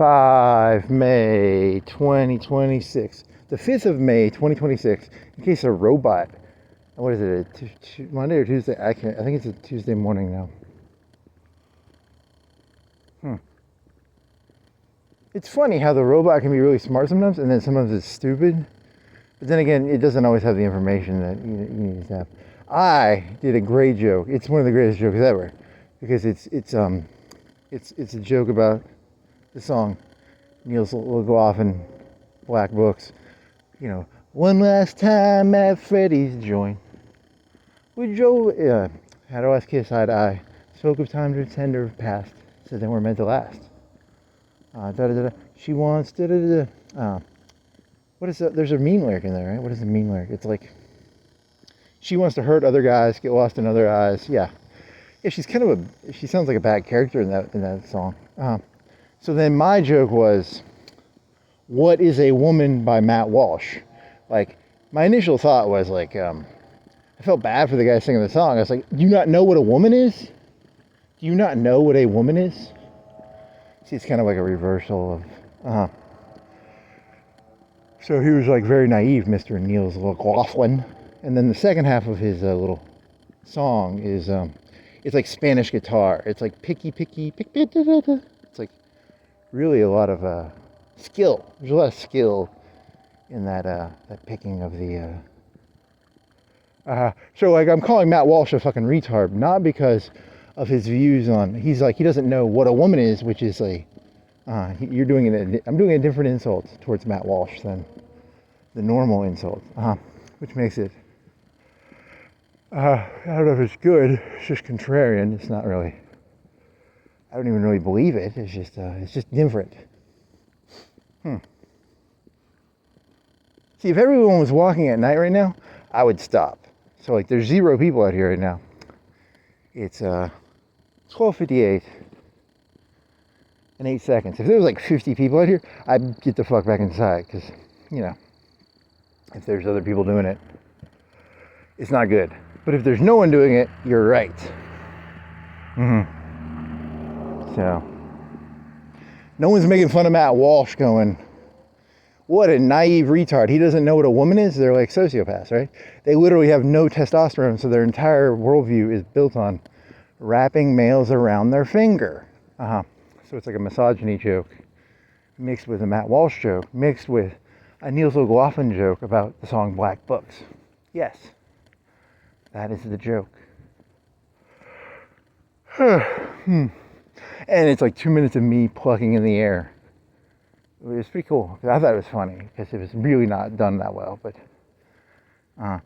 5 May 2026. The 5th of May 2026. In case a robot. What is it? Monday or Tuesday? I think it's a Tuesday morning now. It's funny how the robot can be really smart sometimes, and then sometimes it's stupid. But then again, it doesn't always have the information that you need to have. I did a great joke. It's one of the greatest jokes ever, because it's a joke about the song Niels will go off in Black Books. You know, one last time at Freddy's joint. We drove, had our last kiss eye to eye. Spoke of times or tender past. Said they weren't meant to last. She wants what is that? There's a mean lyric in there, right? What is the mean lyric? It's like she wants to hurt other guys, get lost in other eyes. Yeah, she's kind of she sounds like a bad character in that song. So then my joke was, "What is a Woman" by Matt Walsh. Like, my initial thought was like, I felt bad for the guy singing the song. I was like, do you not know what a woman is? Do you not know what a woman is? See, it's kind of like a reversal of, So he was like very naive, Mr. Niels McLaughlin. And then the second half of his little song is, it's like Spanish guitar. It's like picky, pick. It's like really a lot of skill. There's a lot of skill in that picking of the. So like I'm calling Matt Walsh a fucking retard, not because of his views on. He's like, he doesn't know what a woman is, which is a. You're doing it. I'm doing a different insult towards Matt Walsh than the normal insult, which makes it. I don't know if it's good. It's just contrarian. It's not really. I don't even really believe it. It's just different. See, if everyone was walking at night right now, I would stop. So like, there's 0 people out here right now. It's 12:58 and 8 seconds. If there was like 50 people out here, I'd get the fuck back inside, because, you know, if there's other people doing it, it's not good. But if there's no one doing it, you're right. So, no one's making fun of Matt Walsh going, what a naive retard. He doesn't know what a woman is. They're like sociopaths, right? They literally have no testosterone, so their entire worldview is built on wrapping males around their finger. So it's like a misogyny joke mixed with a Matt Walsh joke, mixed with a Niels McLaughlin joke about the song Black Books. Yes, that is the joke. And it's like 2 minutes of me plucking in the air. It was pretty cool. I thought it was funny because it was really not done that well, but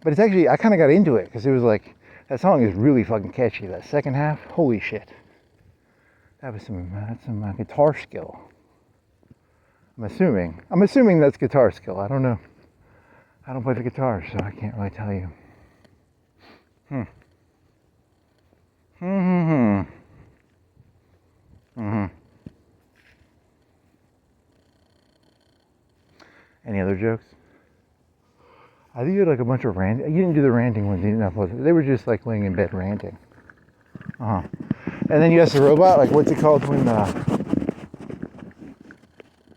it's actually, I kind of got into it because it was like, that song is really fucking catchy. That second half, holy shit. That's some guitar skill. I'm assuming that's guitar skill. I don't know. I don't play the guitar, so I can't really tell you. Any other jokes? I think you had like a bunch of ranting. You didn't do the ranting ones. You didn't upload it. They were just like laying in bed ranting. And then you ask the robot, like, what's it called when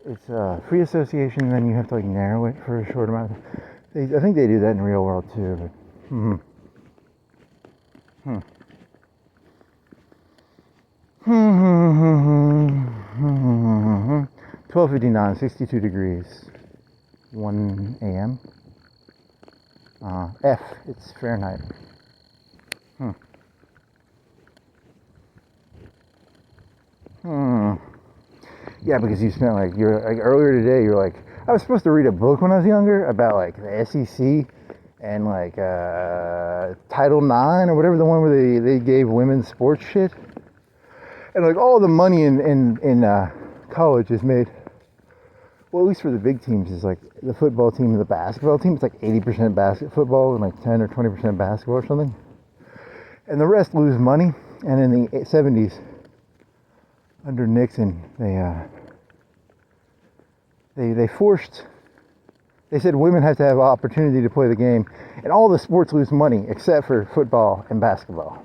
it's free association, and then you have to like narrow it for a short amount. I think they do that in the real world too. But 12:59, 62 degrees, 1 a.m. F, it's Fahrenheit. Yeah, because you spent like, earlier today, you're like, I was supposed to read a book when I was younger about like the SEC and like Title IX or whatever, the one where they gave women sports shit. And like all the money in college is made, well, at least for the big teams, is like the football team and the basketball team. It's like 80% football and like 10 or 20% basketball or something. And the rest lose money. And in the 70s, under Nixon, they said women have to have opportunity to play the game, and all the sports lose money except for football and basketball.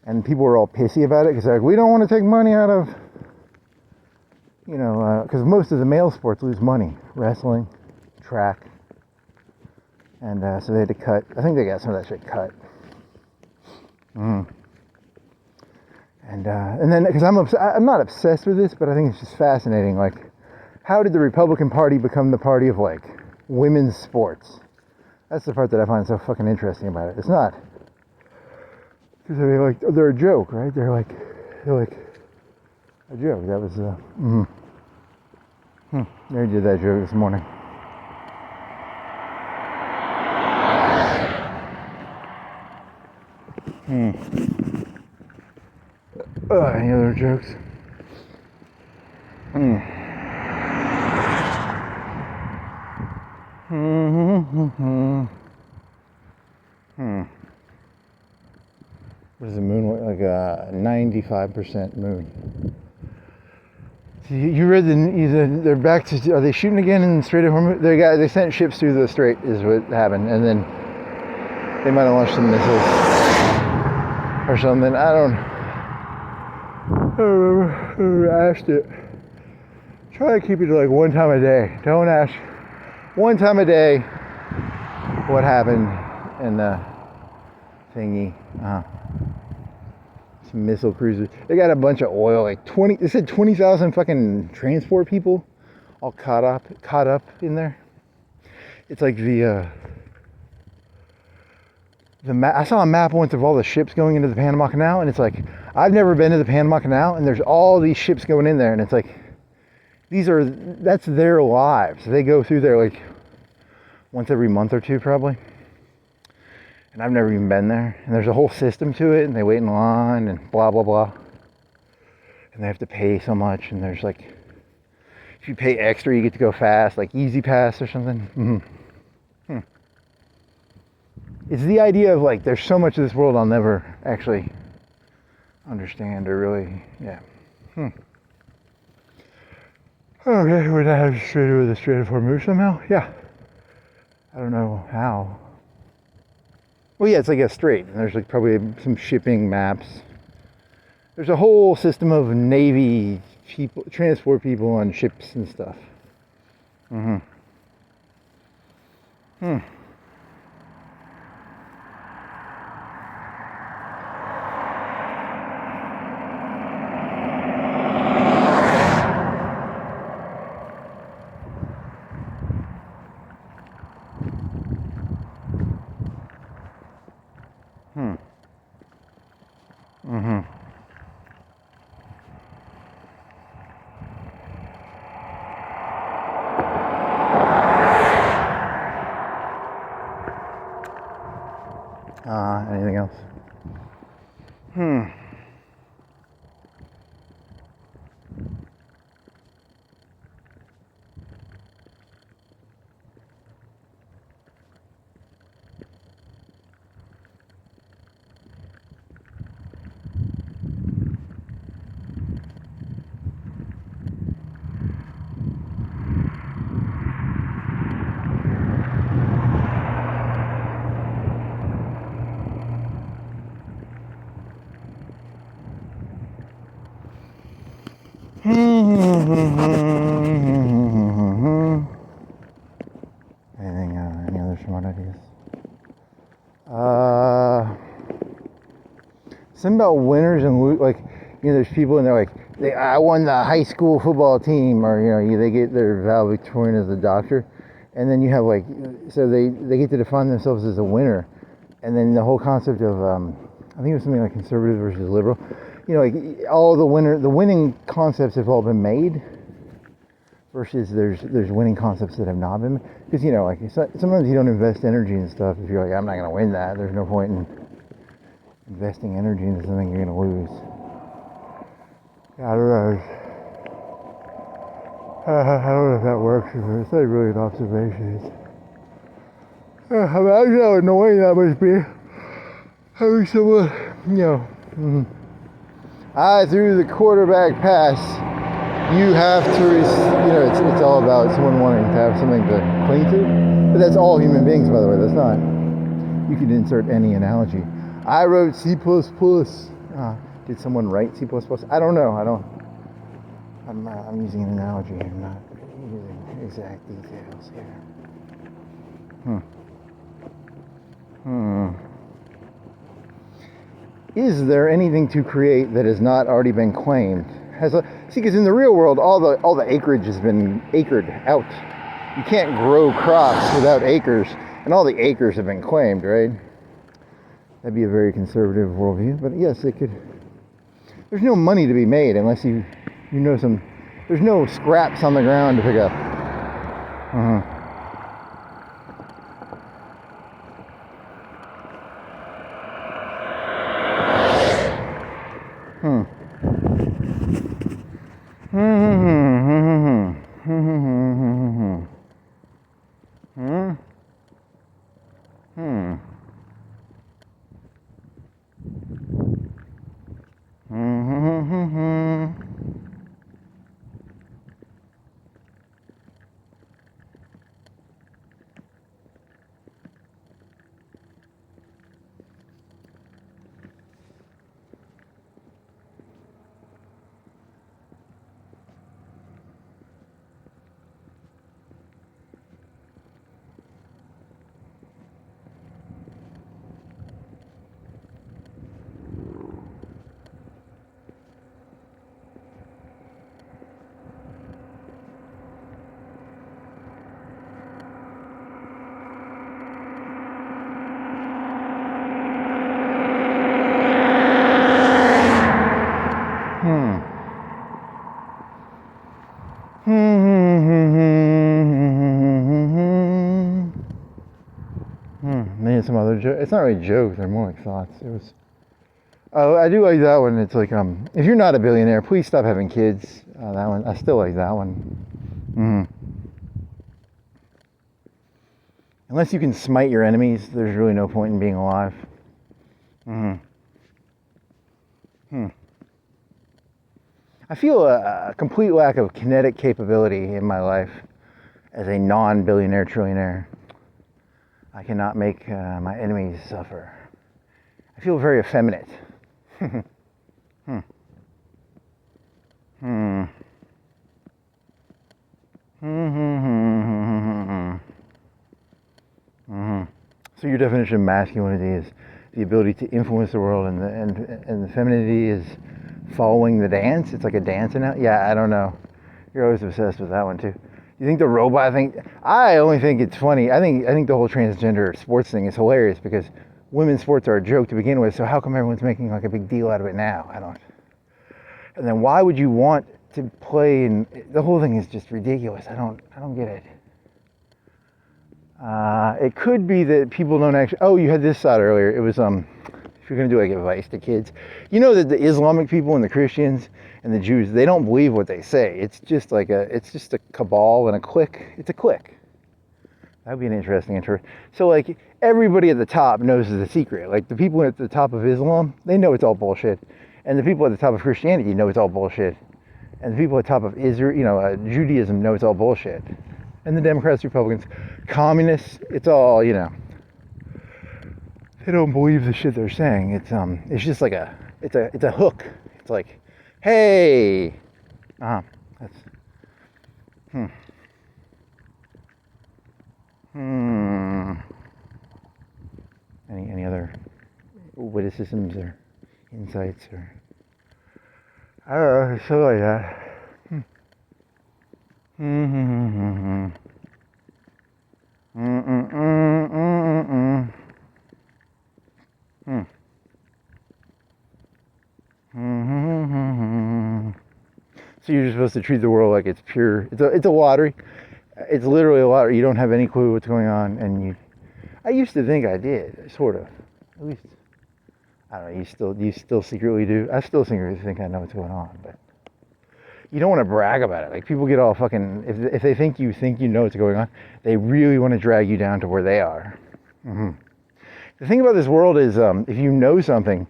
And people were all pissy about it because they're like, we don't want to take money out of because most of the male sports lose money, wrestling, track, and so they had to cut. I think they got some of that shit cut. And then, because I'm not obsessed with this, but I think it's just fascinating. Like, how did the Republican Party become the party of like women's sports? That's the part that I find so fucking interesting about it. It's not because they're a joke, right? They're like a joke. That was They did that joke this morning. Any other jokes? What is the moon? Like a 95% moon. You read they're back to, are they shooting again in the Strait of Hormuz? They sent ships through the strait is what happened, and then they might have launched some missiles or something. I don't remember. I asked it. Try to keep it to like one time a day. Don't ask one time a day what happened in the thingy. Some missile cruisers. They got a bunch of oil, like 20. They said 20,000 fucking transport people, all caught up in there. It's like the map. I saw a map once of all the ships going into the Panama Canal, and it's like I've never been to the Panama Canal, and there's all these ships going in there, and it's like that's their lives. They go through there like once every month or two, probably. And I've never even been there. And there's a whole system to it, and they wait in line and blah, blah, blah. And they have to pay so much, and there's like, if you pay extra, you get to go fast, like Easy Pass or something. It's the idea of like, there's so much of this world I'll never actually understand or really, yeah. Okay, would that have to do with the Strait of Hormuz somehow? Yeah. I don't know how. Well, yeah, it's like a strait, and there's like probably some shipping maps. There's a whole system of Navy people, transport people on ships and stuff. Anything else? Any other smart ideas? Something about winners and like, there's people and they're like, I won the high school football team, or they get their valedictorian as a doctor, and then you have like, so they get to define themselves as a winner, and then the whole concept of I think it was something like conservative versus liberal. Like all the winning concepts have all been made, versus there's winning concepts that have not been. Because like sometimes you don't invest energy in stuff if you're like, I'm not gonna win that. There's no point in investing energy into something you're gonna lose. I don't know. I don't know if that works. It's not really an observation. Imagine how annoying that must be. Having someone, I threw the quarterback pass. You have to, it's all about someone wanting to have something to cling to. But that's all human beings, by the way. That's not, you can insert any analogy. I wrote C++. Did someone write C++? I don't know. I'm using an analogy here, I'm not using exact details here. Is there anything to create that has not already been claimed? See, because in the real world, all the acreage has been acred out. You can't grow crops without acres, and all the acres have been claimed, right? That'd be a very conservative worldview, but yes, it could. There's no money to be made unless you know some. There's no scraps on the ground to pick up. Maybe some other joke. It's not really jokes, they're more like thoughts. Oh, I do like that one. It's like, if you're not a billionaire, please stop having kids. That one, I still like that one. Unless you can smite your enemies, there's really no point in being alive. I feel a complete lack of kinetic capability in my life as a non-billionaire trillionaire. I cannot make my enemies suffer. I feel very effeminate. So your definition of masculinity is the ability to influence the world, and the femininity is following the dance. It's like a dance now. Yeah, I don't know. You're always obsessed with that one too. You think the robot thing? I only think it's funny. I think the whole transgender sports thing is hilarious because women's sports are a joke to begin with. So how come everyone's making like a big deal out of it now? I don't. And then why would you want to play? And the whole thing is just ridiculous. I don't get it. It could be that people don't actually. Oh, you had this thought earlier. It was if you're gonna do like advice to kids, you know that the Islamic people and the Christians and the Jews, they don't believe what they say. It's just a cabal and a clique. It's a clique. That'd be an interesting intro. So like everybody at the top knows the secret. Like the people at the top of Islam, they know it's all bullshit, and the people at the top of Christianity know it's all bullshit, and the people at the top of Israel, Judaism know it's all bullshit, and the Democrats, Republicans, communists, it's all they don't believe the shit they're saying. It's just like it's a hook. It's like, hey, that's Any other witticisms or insights or I don't know, so like that. So you're just supposed to treat the world like it's pure. It's a lottery. It's literally a lottery. You don't have any clue what's going on, and I used to think I did, sort of. At least I don't know. You still secretly do. I still secretly think I know what's going on, but you don't want to brag about it. Like people get all fucking. If they think you know what's going on, they really want to drag you down to where they are. The thing about this world is, if you know something,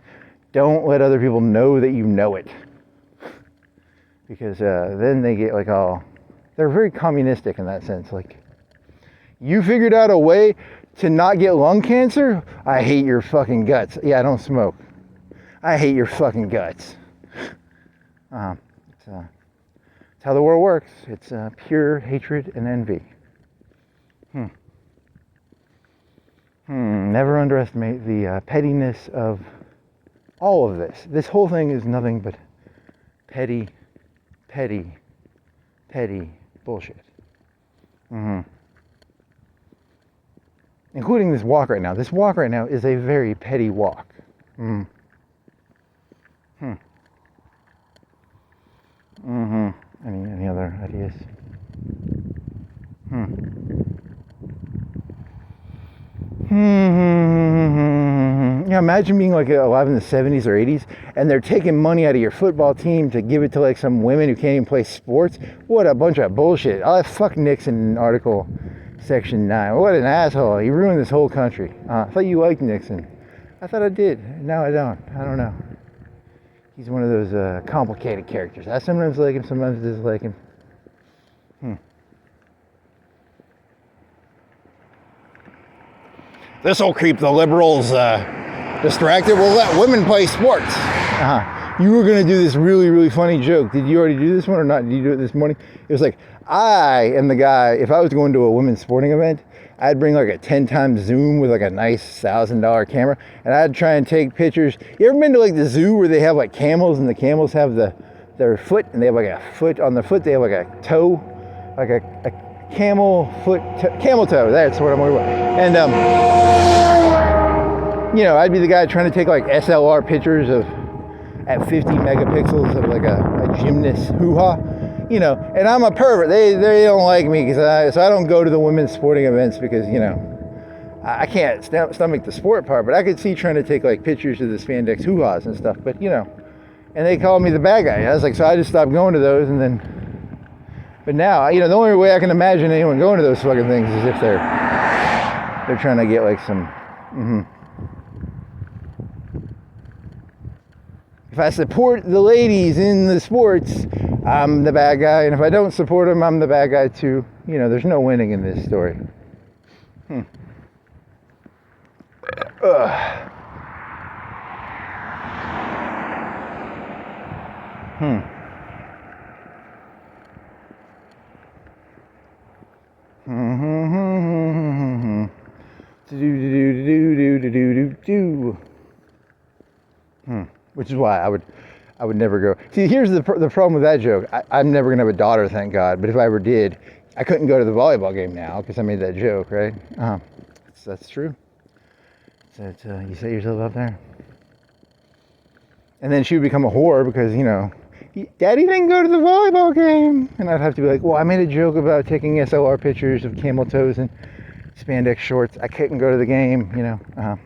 don't let other people know that you know it. Because then they get like all, they're very communistic in that sense. Like, you figured out a way to not get lung cancer? I hate your fucking guts. Yeah, I don't smoke. I hate your fucking guts. It's how the world works. It's pure hatred and envy. Never underestimate the pettiness of all of this. This whole thing is nothing but petty, petty, petty bullshit. Including this walk right now. This walk right now is a very petty walk. Any other ideas? Yeah, imagine being like alive in the 70s or 80s and they're taking money out of your football team to give it to like some women who can't even play sports. What a bunch of bullshit. Oh, fuck Nixon in Article Section 9. What an asshole. He ruined this whole country. I thought you liked Nixon. I thought I did. Now I don't. I don't know. He's one of those complicated characters. I sometimes like him, sometimes dislike him. This will keep the liberals distracted. We'll let women play sports. You were going to do this really, really funny joke. Did you already do this one or not? Did you do it this morning? It was like, I am the guy, if I was going to a women's sporting event, I'd bring like a 10 times zoom with like a nice $1,000 camera, and I'd try and take pictures. You ever been to like the zoo where they have like camels, and the camels have their foot, and they have like a foot on the foot, they have like a toe, like a camel foot, camel toe, that's what I'm worried about. And you know, I'd be the guy trying to take like SLR pictures of at 50 megapixels of like a gymnast hoo-ha, you know, and I'm a pervert. They don't like me so I don't go to the women's sporting events because, you know, I can't stomach the sport part, but I could see trying to take like pictures of the spandex hoo-has and stuff, but you know, and they called me the bad guy. I was like, so I just stopped going to those, and then, but now, you know, the only way I can imagine anyone going to those fucking things is if they're trying to get like some, If I support the ladies in the sports, I'm the bad guy, and if I don't support them, I'm the bad guy too. You know, there's no winning in this story. Which is why I would never go. See, here's the problem with that joke. I'm never gonna have a daughter, thank God. But if I ever did, I couldn't go to the volleyball game now because I made that joke, right? That's true. So you set yourself up there. And then she would become a whore because, you know, Daddy didn't go to the volleyball game. And I'd have to be like, well, I made a joke about taking SLR pictures of camel toes and spandex shorts. I couldn't go to the game, you know. And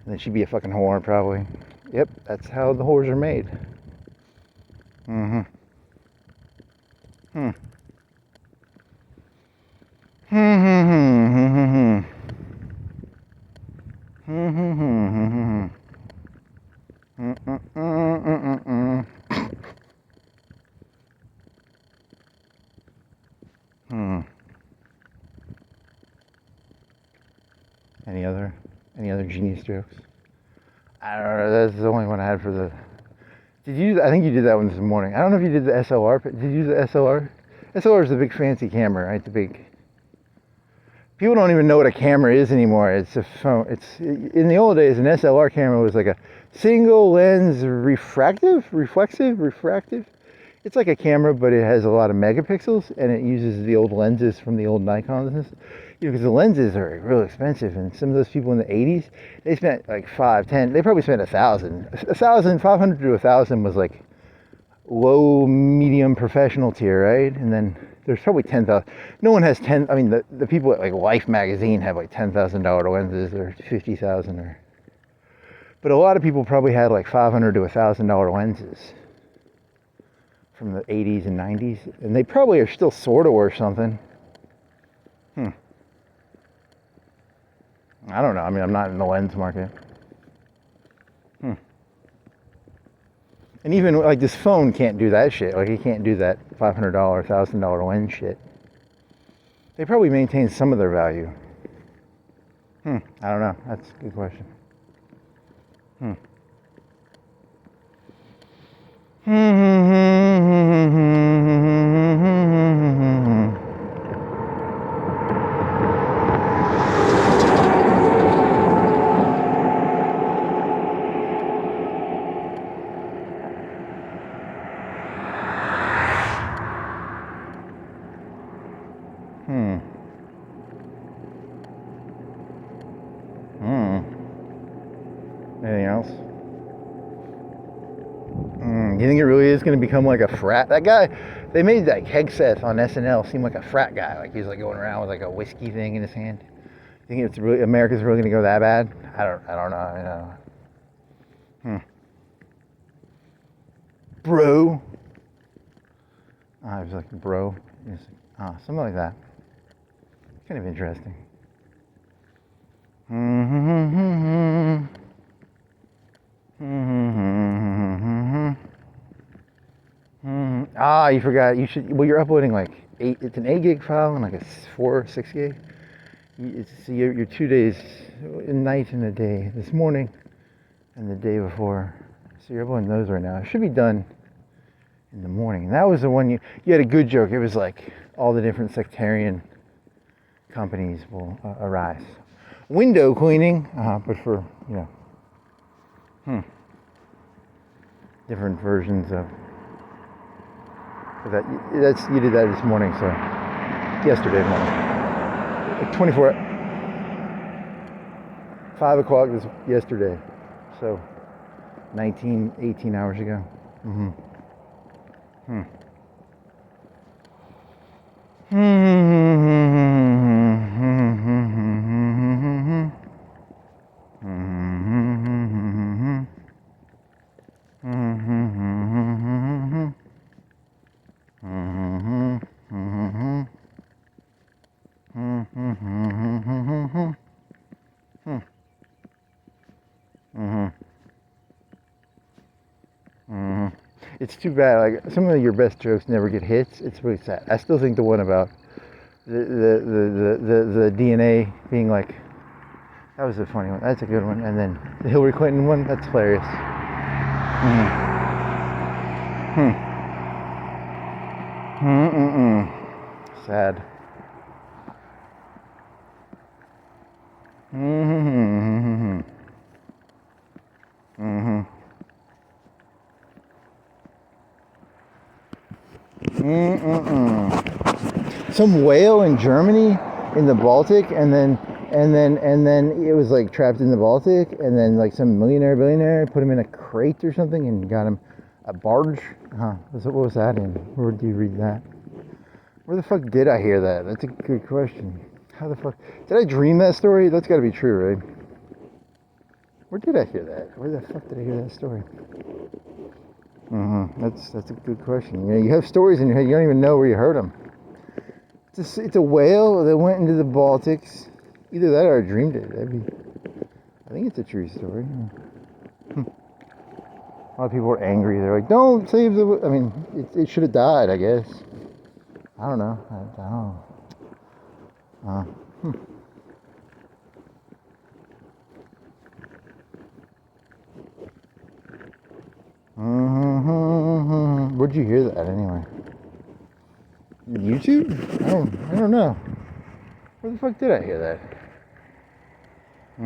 then she'd be a fucking whore probably. Yep, that's how the whores are made. Any other genius jokes? I don't know. That's the only one I had for the. Did you? I think you did that one this morning. I don't know if you did the SLR. Did you use the SLR? SLR is the big fancy camera, right? The big. People don't even know what a camera is anymore. It's a phone. It's in the old days, an SLR camera was like a single lens refractive. It's like a camera, but it has a lot of megapixels, and it uses the old lenses from the old Nikons. You know, because the lenses are real expensive, and some of those people in the 80s, they spent like 5, 10, they probably spent 1,000, 500 to 1,000 was like low, medium, professional tier, right? And then there's probably 10,000. No one has 10. I mean, the people at like Life magazine have like $10,000 lenses or 50,000, or. But a lot of people probably had like $500 to $1,000 lenses from the 80s and 90s, and they probably are still sort of worth something. I don't know. I mean, I'm not in the lens market. And even like this phone can't do that shit. Like it can't do that $500, $1,000 lens shit. They probably maintain some of their value. I don't know. That's a good question. Hmm. Hmm. Anything else? You think it really is going to become like a frat? That guy, they made like Hegseth on SNL seem like a frat guy. Like he's like going around with like a whiskey thing in his hand. You think it's really America's really going to go that bad? I don't know. You know. Bro. I was like, bro. Something like that. Kind of interesting. You forgot. You should. Well, you're uploading like 8. It's an 8 gig file and like a 4 or 6 gig. It's your 2 days, a night and a day. This morning and the day before. So you're uploading those right now. It should be done in the morning. And that was the one you had a good joke. It was like all the different sectarian companies will arise. Window cleaning, but for different versions of that. You did that this morning, so yesterday morning, like 24, 5 o'clock yesterday, so 18 hours ago. It's too bad. Like some of your best jokes never get hits. It's really sad. I still think the one about the DNA being like, that was a funny one. That's a good one. And then the Hillary Clinton one, that's hilarious. Sad. Some whale in Germany in the Baltic, and then it was like trapped in the Baltic, and then like some billionaire put him in a crate or something and got him a barge. What was that in? Where did you read that? Where the fuck did I hear that? That's a good question. How the fuck did I dream that story? That's got to be true, right? Where did I hear that? Where the fuck did I hear that story? That's a good question. You have stories in your head, you don't even know where you heard them. It's a whale that went into the Baltics. Either that or I dreamed it. I think it's a true story. A lot of people are angry. They're like, "Don't save the." I mean, it should have died. I guess. I don't know. I don't know. Where'd you hear that anyway? YouTube? I don't know. Where the fuck did I hear that? I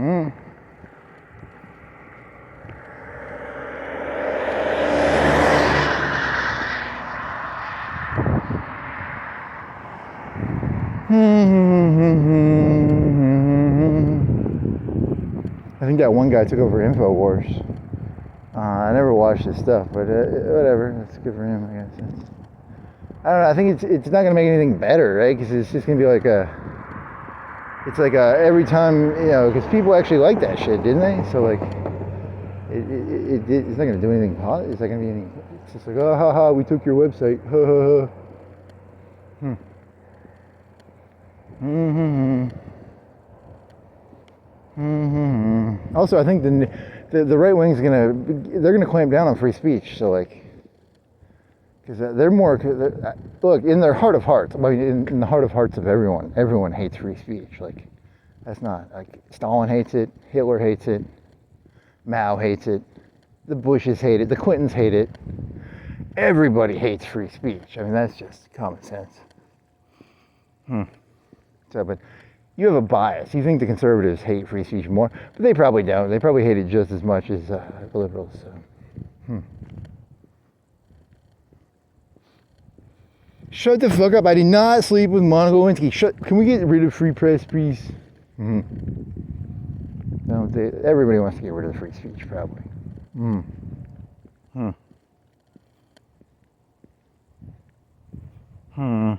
think that one guy took over InfoWars. I never watched his stuff, but whatever. That's good for him, I guess. I don't know. I think it's not gonna make anything better, right? Because it's just gonna be like every time, because people actually like that shit, didn't they? So like, it's not gonna do anything. It's not gonna be any. It's just like, oh, ha ha, we took your website. Ha ha ha. Also, I think the right wing's they're gonna clamp down on free speech. So like, because they're more look in their heart of hearts. I mean, in the heart of hearts of everyone hates free speech. Like, that's not like Stalin hates it, Hitler hates it, Mao hates it, the Bushes hate it, the Clintons hate it. Everybody hates free speech. I mean, that's just common sense. So, but you have a bias. You think the conservatives hate free speech more, but they probably don't. They probably hate it just as much as the liberals. So. Shut the fuck up. I did not sleep with Monica Lewinsky. Can we get rid of free press, please? Mm-hmm. No, everybody wants to get rid of the free speech, probably. Mm. Hmm. Hmm.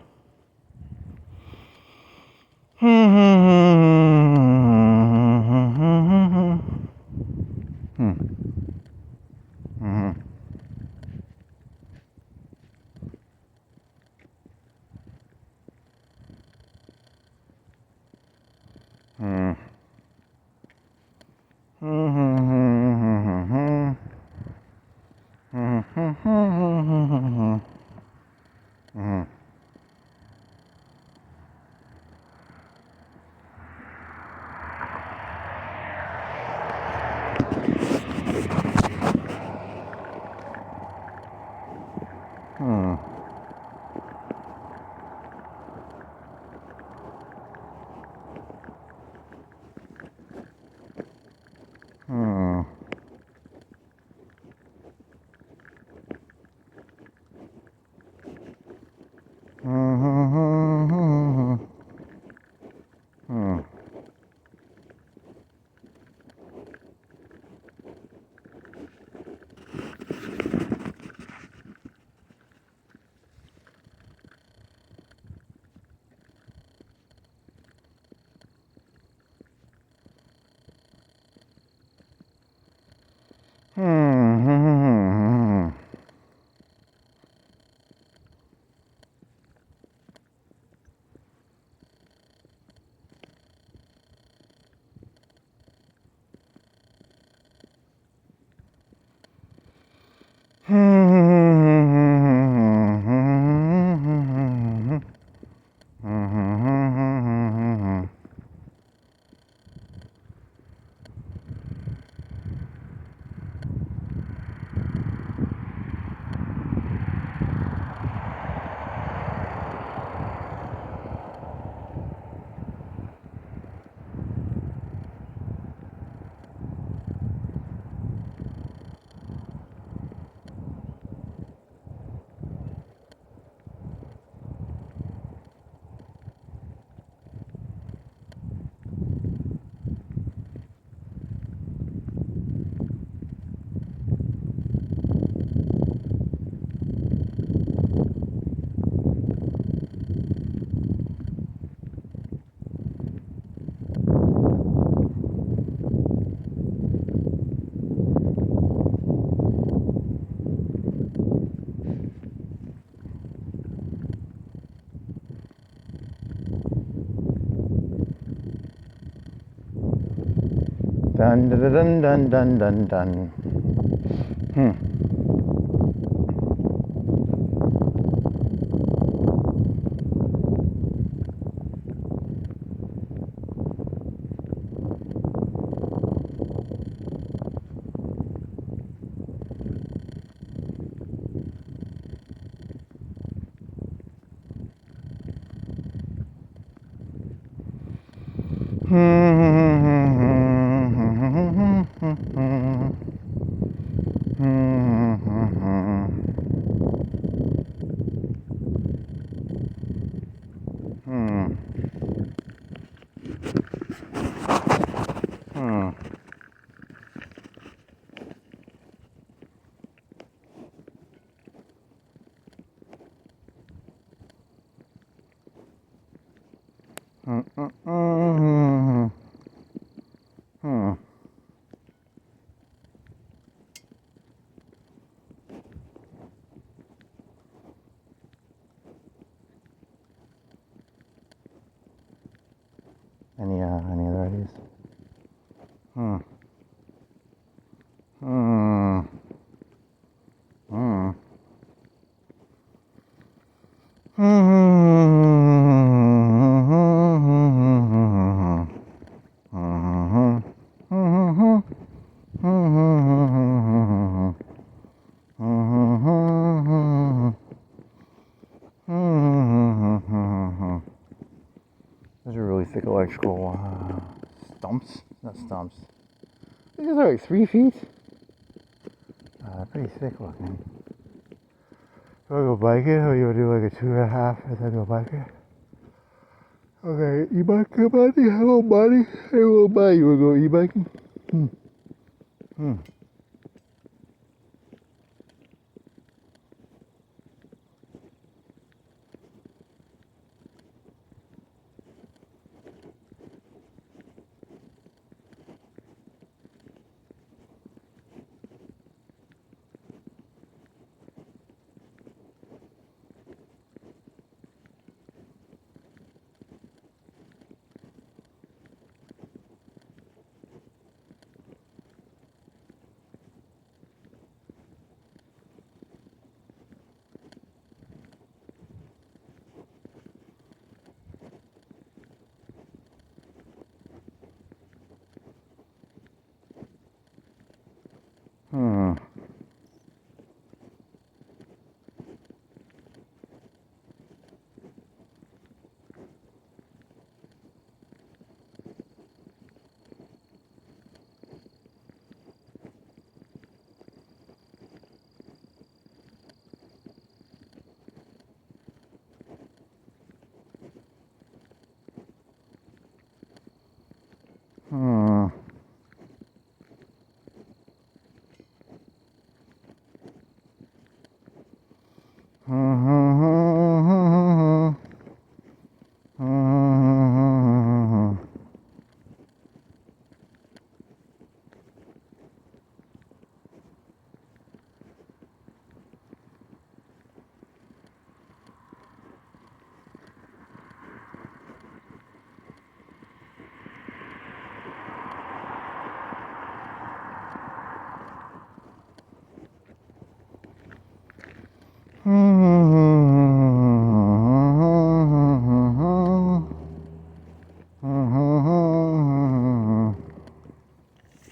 Dun dun dun dun dun dun dun. Any other ideas? Those are really thick electrical stumps. Not stumps. These are like 3 feet. Pretty thick looking. wanna go biking, or you wanna do like a 2.5 and then go biking? Okay, e-biking, buddy? Hello, buddy. Hello, buddy. You wanna go e-biking? Hmm. Hmm. Hmm. Hmm. Hmm.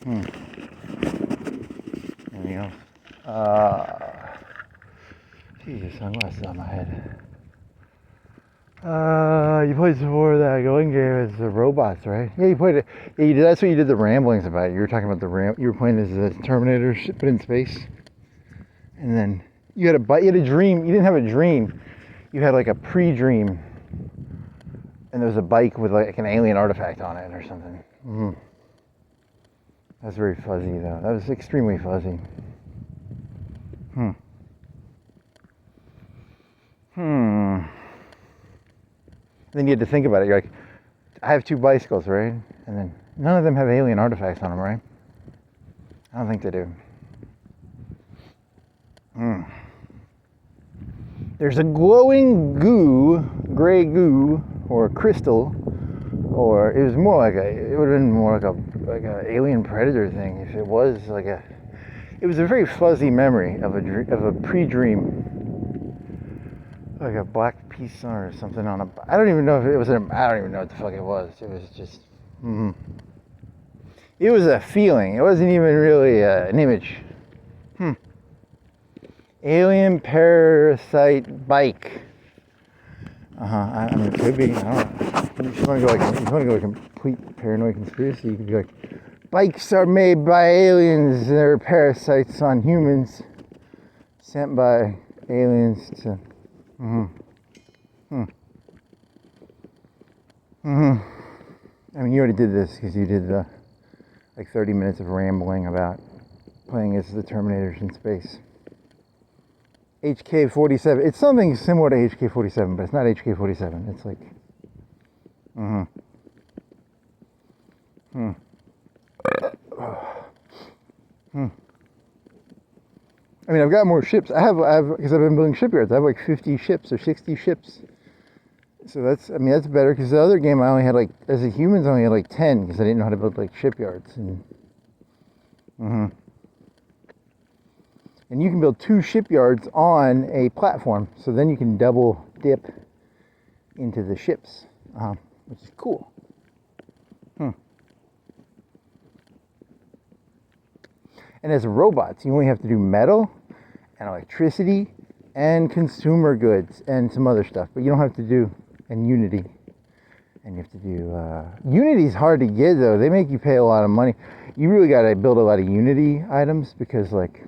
Hmm. Anything else? Jesus, sunglasses on my head. You played some more of that going game as the robots, right? Yeah, you played it. Yeah, you did. That's what you did the ramblings about. You were talking about you were playing as the Terminator, but in space. And then you had a dream. You didn't have a dream. You had like a pre-dream, and there was a bike with like an alien artifact on it or something. Mm. That's very fuzzy though. That was extremely fuzzy. Hmm. Hmm. Then you had to think about it. You're like, I have 2 bicycles, right? And then none of them have alien artifacts on them, right? I don't think they do. Hmm. There's a glowing gray goo, or crystal, or it was more like it would have been more like a alien predator thing if it was like a. It was a very fuzzy memory of a pre-dream, like a black piece or something on a. I don't even know if it was. I don't even know what the fuck it was. It was just. Mm-hmm. It was a feeling. It wasn't even really an image. Alien parasite bike. I mean, it could be. I don't know. You just want to go like complete paranoid conspiracy. You could be like, bikes are made by aliens. They're parasites on humans, sent by aliens to. Mm-hmm. Hmm. Mm-hmm. I mean, you already did this because you did like 30 minutes of rambling about playing as the Terminators in space. HK-47. It's something similar to HK-47, but it's not HK-47. It's like. Mm-hmm. Hmm. Hmm. I mean, I've got more ships. I have, because I've been building shipyards. I have like 50 ships or 60 ships. So that's better because the other game I only had like, as a humans, I only had like 10 because I didn't know how to build like shipyards. And, and you can build 2 shipyards on a platform. So then you can double dip into the ships, which is cool. And as robots, you only have to do metal and electricity and consumer goods and some other stuff, but you don't have to do, and Unity. And you have to do, Unity's hard to get though. They make you pay a lot of money. You really got to build a lot of Unity items because like,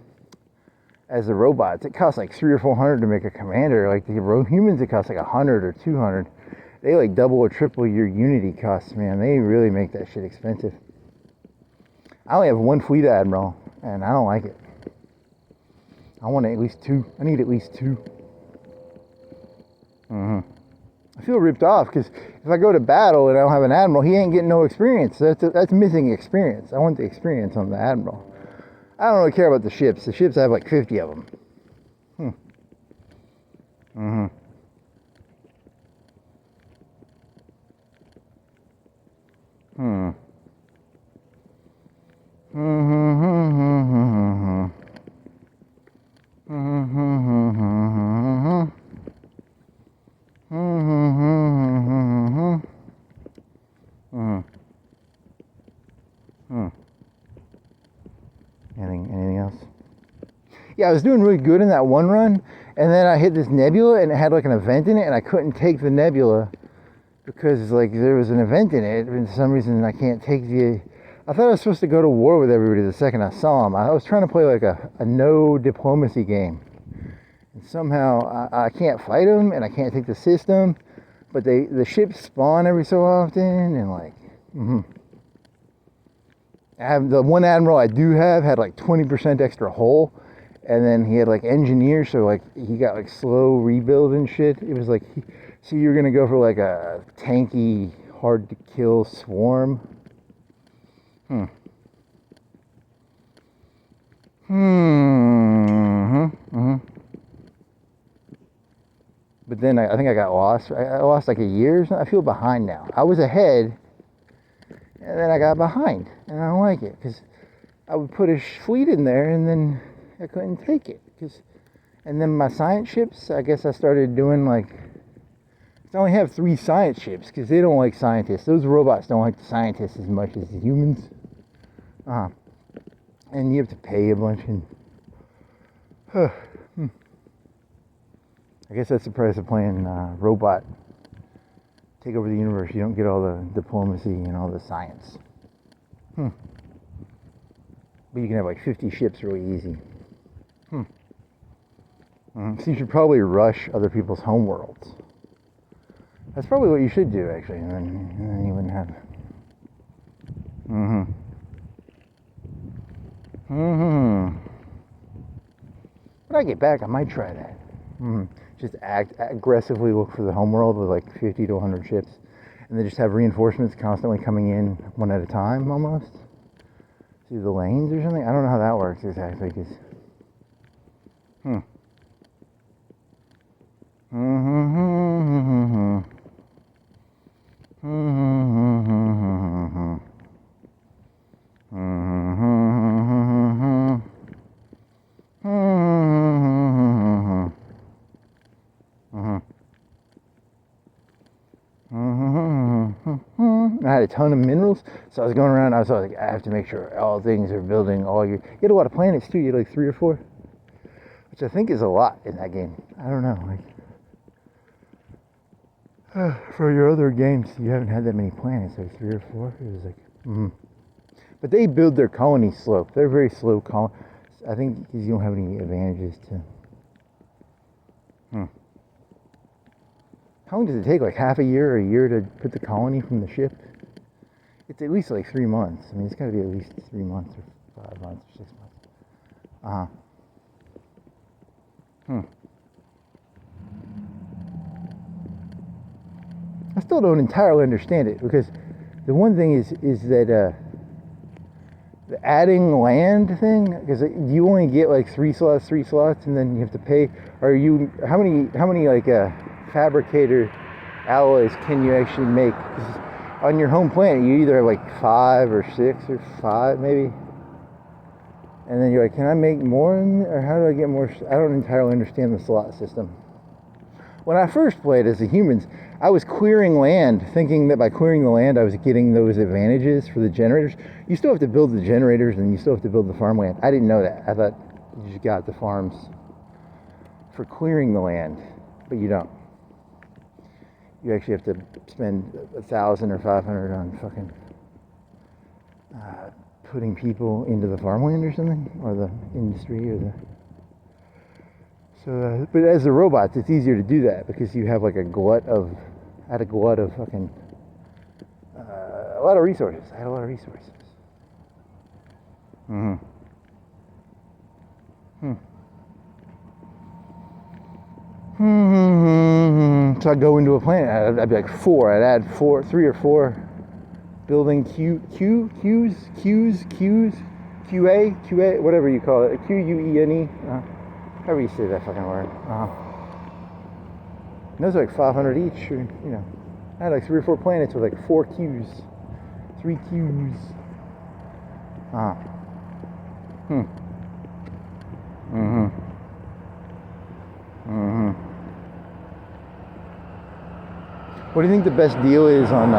as the robots. It costs like 300 or 400 to make a commander. Like the humans, it costs like 100 or 200. They like double or triple your Unity costs, man. They really make that shit expensive. I only have one fleet admiral, and I don't like it. I want at least two. I need at least two. I feel ripped off because if I go to battle and I don't have an admiral, he ain't getting no experience. That's missing experience. I want the experience on the admiral. I don't really care about the ships. The ships, I have like 50 of them. Anything else? Yeah, I was doing really good in that one run, and then I hit this nebula, and it had like an event in it, and I couldn't take the nebula because like there was an event in it, and for some reason I can't take the. I thought I was supposed to go to war with everybody the second I saw them. I was trying to play like a no diplomacy game, and somehow I can't fight them, and I can't take the system, but the ships spawn every so often, and like. I have the one admiral I do have had like 20% extra hull, and then he had like engineers, so like he got like slow rebuild and shit. It was like, so you're gonna go for like a tanky, hard to kill swarm. But then I think I got lost. I lost like a year. I feel behind now. I was ahead. And then I got behind, and I don't like it because I would put a fleet in there, and then I couldn't take it. And then my science ships, I guess I started doing like. I only have 3 science ships because they don't like scientists. Those robots don't like the scientists as much as the humans. And you have to pay a bunch. I guess that's the price of playing robot. Take over the universe. You don't get all the diplomacy and all the science. But you can have like 50 ships really easy. So you should probably rush other people's homeworlds. That's probably what you should do, actually, and then you wouldn't have. When I get back, I might try that. Just aggressively look for the homeworld with like 50 to 100 ships, and then just have reinforcements constantly coming in one at a time, almost through the lanes or something. I don't know how that works exactly. Cause, I had a ton of minerals, so I was going around. I was like, I have to make sure all things are building all your. You had a lot of planets too. You had like 3 or 4, which I think is a lot in that game. I don't know. Like for your other games, you haven't had that many planets. Like 3 or 4. It was like, But they build their colonies slow. They're very slow colonies. I think because you don't have any advantages to. How long does it take? Like half a year or a year to put the colony from the ship? It's at least like 3 months. I mean, it's got to be at least 3 months or 5 months or 6 months. I still don't entirely understand it because the one thing is that the adding land thing, because you only get like 3 slots, and then you have to pay. Or how many like fabricator alloys can you actually make? 'Cause on your home planet, you either have like 5 or 6 or 5 maybe, and then you're like, can I make more? Or how do I get more? I don't entirely understand the slot system. When I first played as the humans, I was clearing land, thinking that by clearing the land, I was getting those advantages for the generators. You still have to build the generators, and you still have to build the farmland. I didn't know that. I thought you just got the farms for clearing the land, but you don't. You actually have to spend 1,000 or 500 on fucking putting people into the farmland or something, or the industry, or the. So, but as the robots, it's easier to do that because you have like a glut of fucking, a lot of resources. I had a lot of resources. Mm-hmm. So I'd go into a planet. I'd be like 4. I'd add 3 or 4 building QA, whatever you call it, QUENE. However you say that fucking word. And those are like 500 each. Or, I had like 3 or 4 planets with like 4 Qs, 3 Qs. What do you think the best deal is on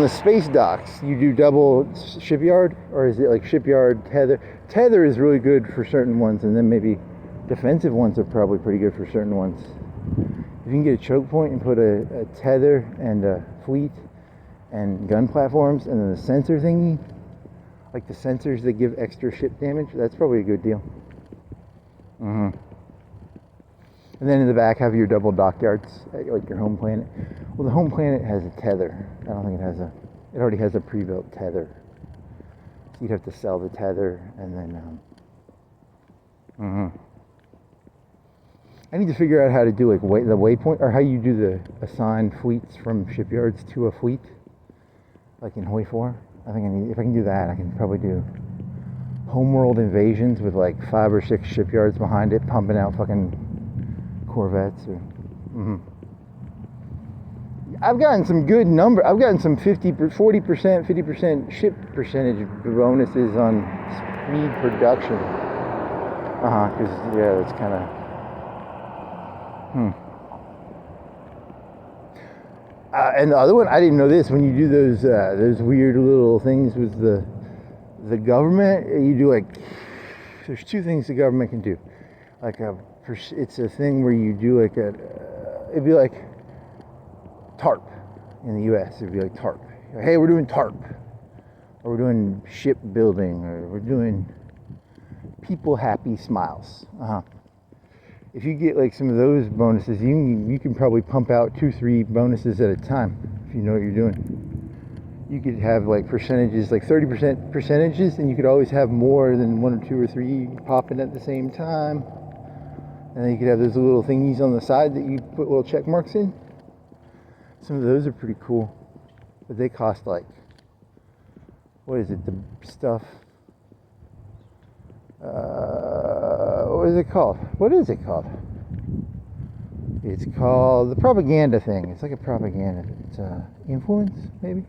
the space docks? You do double shipyard, or is it like shipyard tether? Tether is really good for certain ones, and then maybe defensive ones are probably pretty good for certain ones. If you can get a choke point and put a tether and a fleet and gun platforms, and then the sensor thingy, like the sensors that give extra ship damage, that's probably a good deal. And then in the back have your double dockyards at like your home planet. Well, the home planet has a tether. I don't think it already has a pre-built tether. So you'd have to sell the tether and then I need to figure out how to do like the waypoint, or how you do the assign fleets from shipyards to a fleet, like in Hoi 4. I think if I can do that, I can probably do homeworld invasions with like 5 or 6 shipyards behind it, pumping out fucking Corvettes. I've gotten some good number. I've gotten some 40%, 50% ship percentage bonuses on speed production. Because that's kind of. And the other one, I didn't know this. When you do those weird little things with the government, you do like. There's 2 things the government can do. Like it's a thing where you do like it'd be like TARP in the U.S. It'd be like TARP. Hey, we're doing TARP, or we're doing shipbuilding, or we're doing people happy smiles. If you get like some of those bonuses, you can probably pump out 2-3 bonuses at a time if you know what you're doing. You could have like percentages, like 30% percentages, and you could always have more than 1 or 2 or 3 popping at the same time. And then you could have those little thingies on the side that you put little check marks in. Some of those are pretty cool, but they cost like, what is it, the stuff, what is it called? It's called the propaganda thing. It's like a propaganda. It's influence, maybe?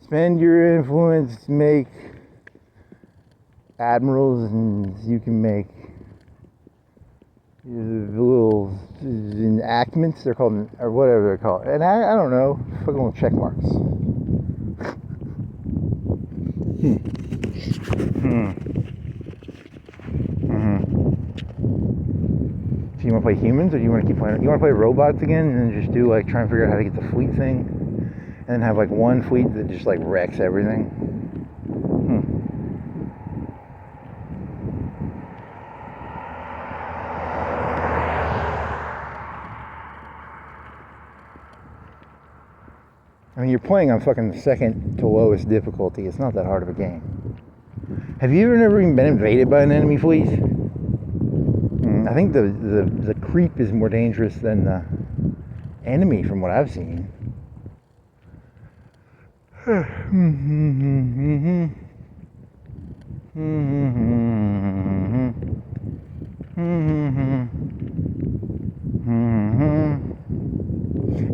Spend your influence, make admirals, and you can make little enactments. They're called, or whatever they're called. And I don't know, fucking little check marks. So you want to play humans, or do you want to keep playing? You want to play robots again, and then just do like try and figure out how to get the fleet thing, and then have like one fleet that just like wrecks everything. I mean, you're playing on fucking the second to lowest difficulty. It's not that hard of a game. Have you ever even been invaded by an enemy fleet? I think the creep is more dangerous than the enemy from what I've seen.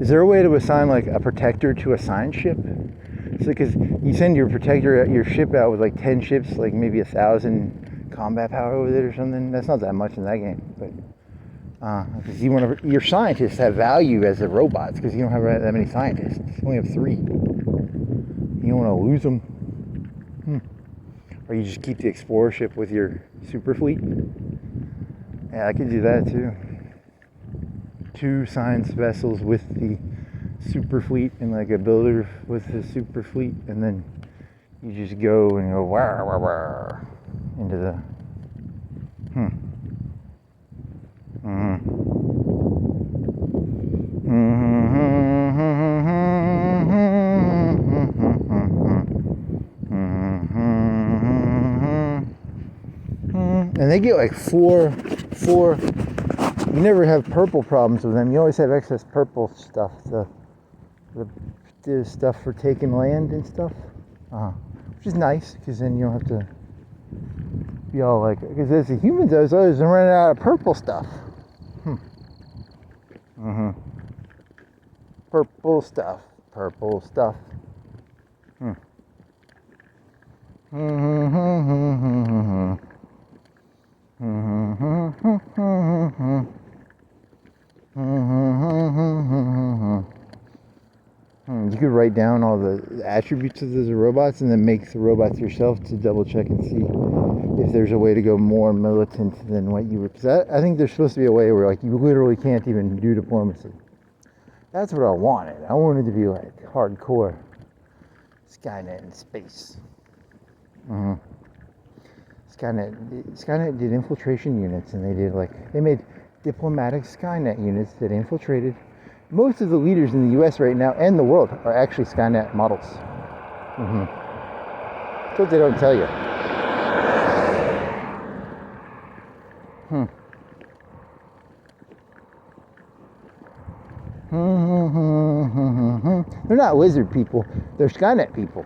Is there a way to assign like a protector to a signed ship? So because you send your ship out with like 10 ships, like maybe 1,000 combat power with it or something. That's not that much in that game, but because your scientists have value as the robots, because you don't have that many scientists. You only have 3. You don't want to lose them. Or you just keep the explorer ship with your super fleet. Yeah, I could do that too. 2 science vessels with the super fleet, and like a builder with the super fleet, and then you just go and go wah, wah, wah, into the they get like four. You never have purple problems with them. You always have excess purple stuff. The stuff for taking land and stuff, which is nice because then you don't have to be all like. Because as a human, I was always running out of purple stuff. Purple stuff. You could write down all the attributes of those robots and then make the robots yourself to double check and see if there's a way to go more militant than what you were. Because I think there's supposed to be a way where like you literally can't even do diplomacy. That's what I wanted. I wanted to be like hardcore Skynet in space. Skynet did infiltration units, and they made diplomatic Skynet units that infiltrated. Most of the leaders in the U.S. right now and the world are actually Skynet models. That's what they don't tell you. They're not lizard people. They're Skynet people.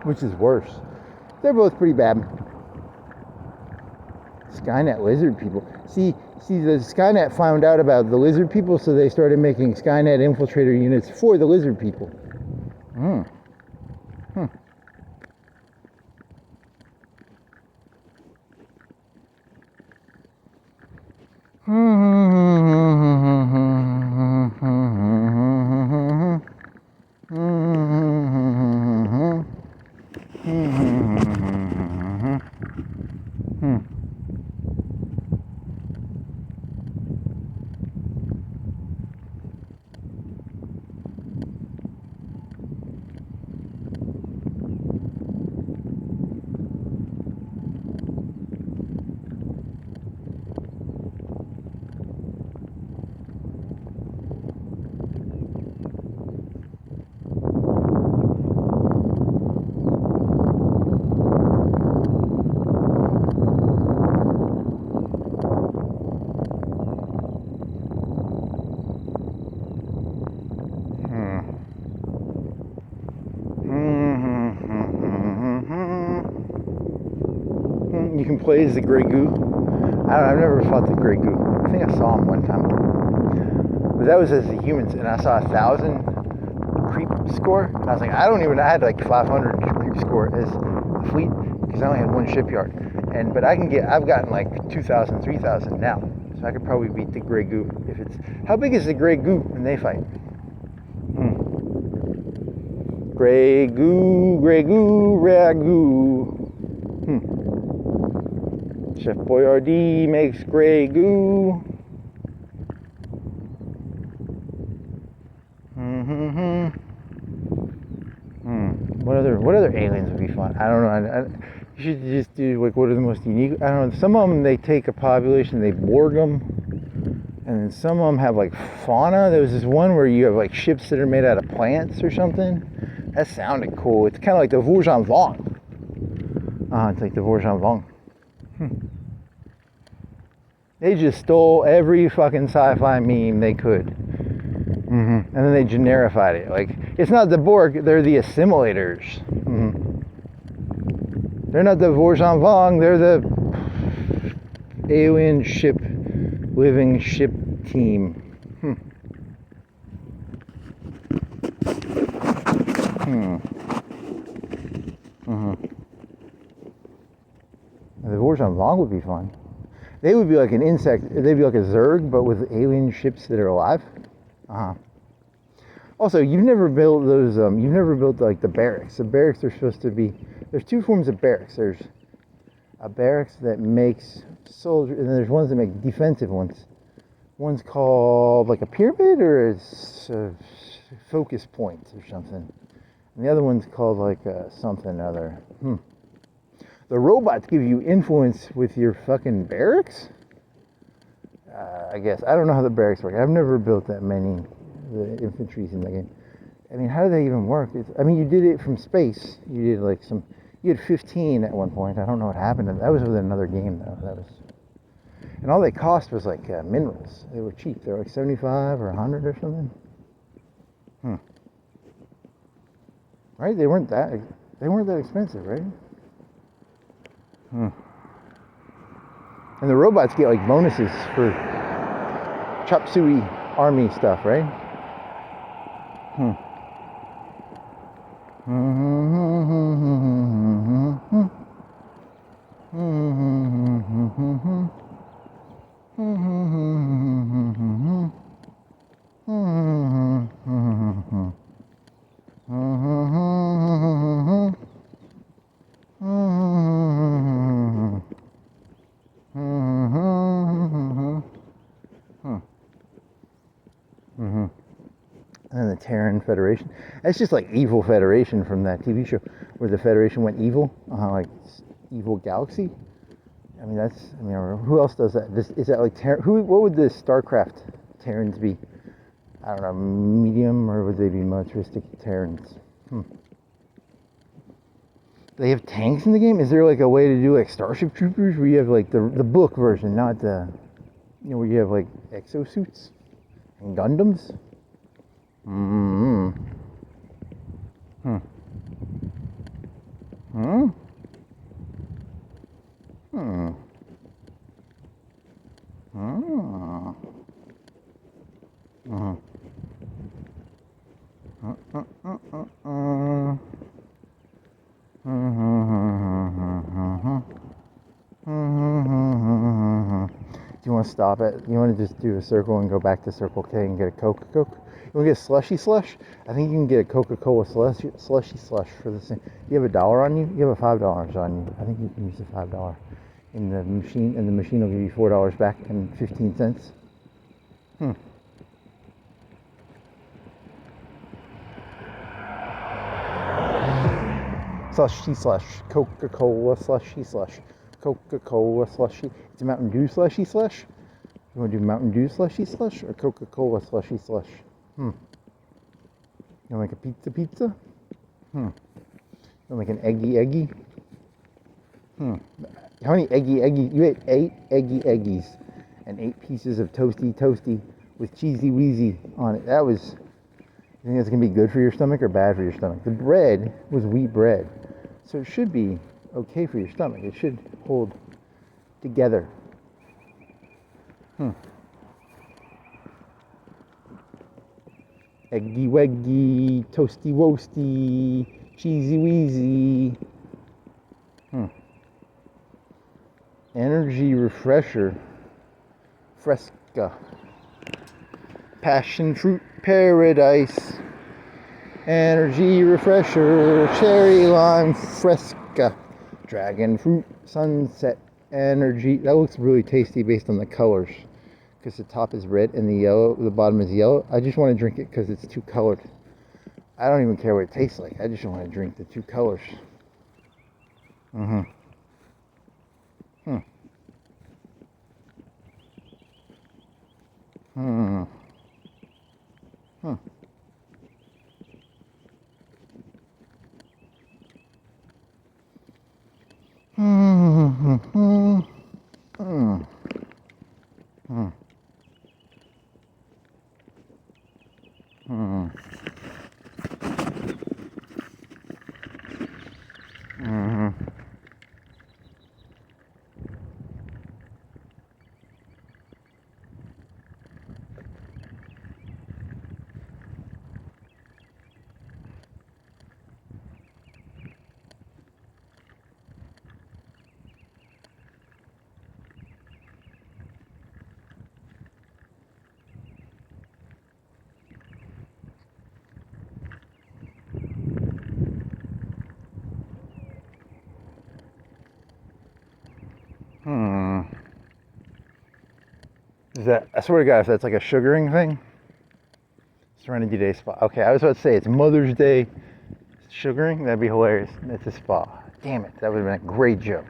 Which is worse? They're both pretty bad. Skynet lizard people. See, the Skynet found out about the lizard people, so they started making Skynet infiltrator units for the lizard people. You can play as the Grey Goo. I've never fought the Grey Goo. I think I saw him one time. But that was as the humans, and I saw 1,000 creep score. And I was like, I had like 500 creep score as a fleet, because I only had one shipyard. But I've gotten like 2,000, 3,000 now. So I could probably beat the Grey Goo if it's. How big is the Grey Goo when they fight? Grey Goo, ragu. Chef Boyardee makes Grey Goo. What other aliens would be fun? I don't know. You should just do like what are the most unique. I don't know. Some of them they take a population, they Borg them, and then some of them have like fauna. There was this one where you have like ships that are made out of plants or something. That sounded cool. It's kind of like the Vujan Vong. It's like the Vujan Vong. They just stole every fucking sci-fi meme they could. And then they generified it. Like, it's not the Borg, they're the assimilators. They're not the Vujan Vong, they're the alien ship, living ship team. The Vujan Vong would be fun. They would be like an insect. They'd be like a Zerg, but with alien ships that are alive. Also, you've never built those. You've never built like the barracks. The barracks are supposed to be. There's two forms of barracks. There's a barracks that makes soldiers, and then there's ones that make defensive ones. One's called like a pyramid or a focus point or something, and the other one's called like something other. The robots give you influence with your fucking barracks? I guess. I don't know how the barracks work. I've never built that many the infantries in the game. I mean, how do they even work? I mean, you did it from space. You did like you had 15 at one point. I don't know what happened. That was with another game though. And all they cost was like minerals. They were cheap. They were like 75 or 100 or something. Right? They weren't that expensive, right? And the robots get like bonuses for chop suey army stuff, right? And the Terran Federation. That's just like Evil Federation from that TV show where the Federation went evil, like Evil Galaxy. I mean, who else does that? Is that like what would the StarCraft Terrans be? I don't know, medium, or would they be militaristic Terrans? They have tanks in the game? Is there like a way to do like Starship Troopers where you have like the book version, not the, where you have like exosuits and Gundams? Do you want to stop it? You want to just do a circle and go back to Circle K and get a Coke? You want to get a slushy slush? I think you can get a Coca-Cola slushy slush for the same. You have $1 on you? You have a $5 on you. I think you can use the $5 in the machine, and the machine will give you $4 back and 15 cents. Slushy slush, Coca-Cola slushy slush, Coca-Cola slushy. It's a Mountain Dew slushy slush. You want to do Mountain Dew slushy slush or Coca-Cola slushy slush? You want to make a pizza? You want to make an eggy? How many eggy? You ate 8 eggies and 8 pieces of toasty with cheesy wheezy on it. You think that's going to be good for your stomach or bad for your stomach? The bread was wheat bread, so it should be okay for your stomach. It should hold together. Eggy weggy, toasty woasty, cheesy wheezy. Energy refresher, Fresca. Passion fruit paradise. Energy refresher, cherry lime Fresca. Dragon fruit sunset energy. That looks really tasty based on the colors, because the top is red and the bottom is yellow. I just want to drink it because it's 2 colored. I don't even care what it tastes like. I just want to drink the 2 colors. Is that, I swear to God, if that's like a sugaring thing? Serenity Day spa. Okay, I was about to say it's Mother's Day sugaring. That'd be hilarious. It's a spa. Damn it, that would have been a great joke.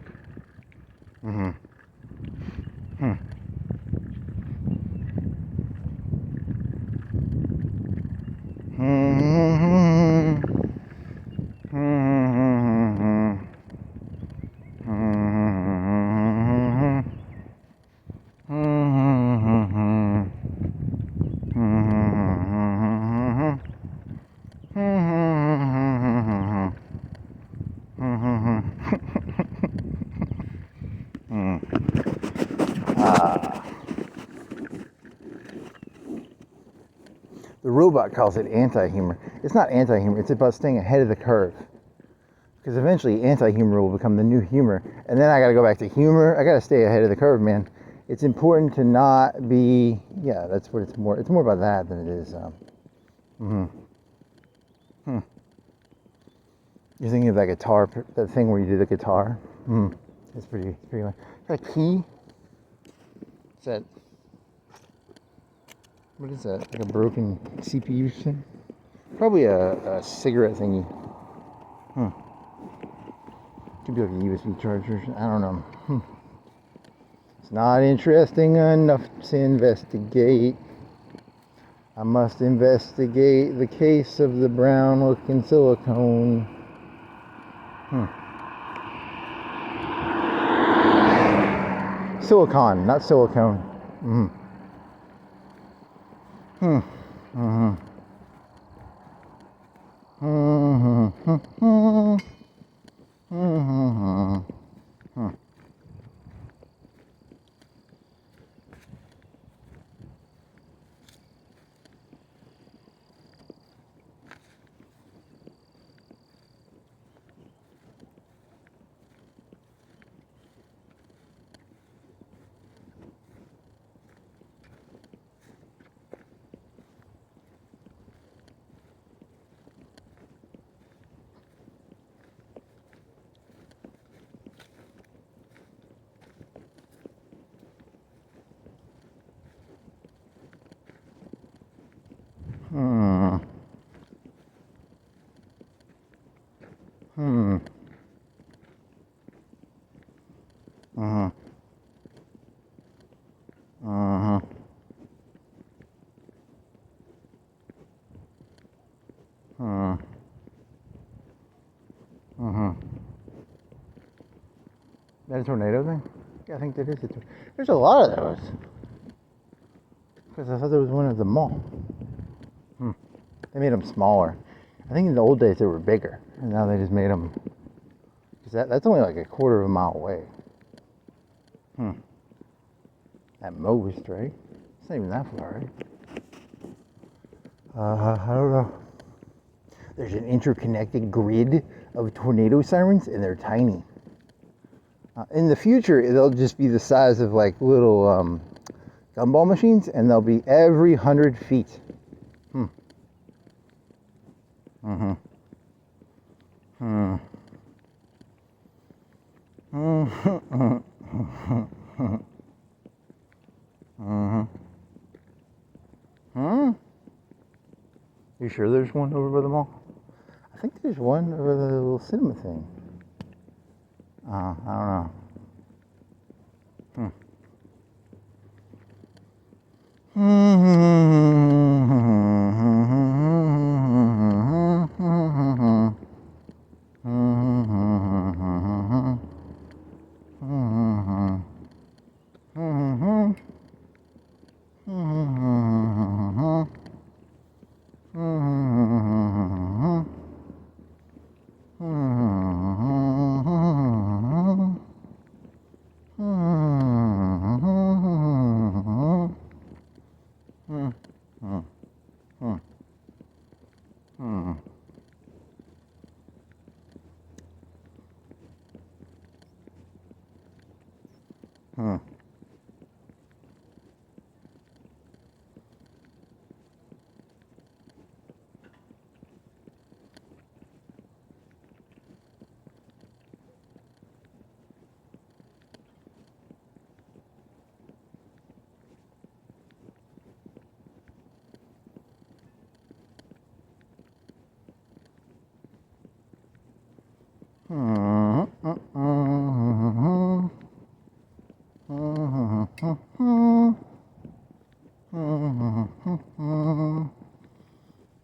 The robot calls it anti-humor. It's not anti-humor. It's about staying ahead of the curve. Because eventually anti-humor will become the new humor. And then I got to go back to humor. I got to stay ahead of the curve, man. It's important to not be, yeah, that's what it's more about that than it is. You're thinking of that guitar, that thing where you do the guitar? It's pretty like, is that a key? Is that, what is that, like a broken CPU thing? Probably a cigarette thingy. Could be like a USB charger. I don't know. It's not interesting enough to investigate. I must investigate the case of the brown looking silicone. Silicon, not silicone. That a tornado thing? Yeah, I think that is a tornado. There's a lot of those. Because I thought there was one at the mall. They made them smaller. I think in the old days they were bigger. And now they just made them... Because that's only like a quarter of a mile away. At most, right? It's not even that far, right? I don't know. There's an interconnected grid of tornado sirens, and they're tiny. In the future, they'll just be the size of like little gumball machines, and they'll be every 100 feet. You sure there's one over by the mall? I think there's one over the little cinema thing. I don't know.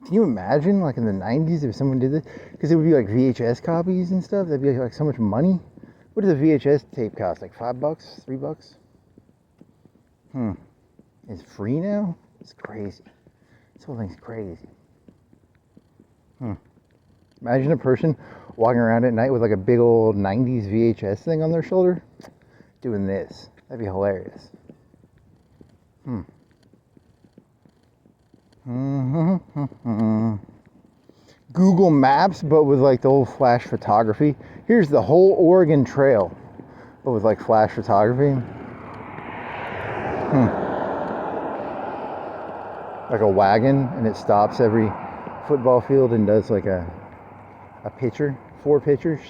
Can you imagine, like in the 90s, if someone did this? Because it would be like VHS copies and stuff. That'd be like so much money. What does a VHS tape cost? Like $5, $3? It's free now? It's crazy. This whole thing's crazy. Imagine a person walking around at night with like a big old 90s VHS thing on their shoulder, doing this. That'd be hilarious. Google Maps, but with like the old flash photography. Here's the whole Oregon Trail, but with like flash photography. Like a wagon, and it stops every football field and does like a picture, 4 pictures.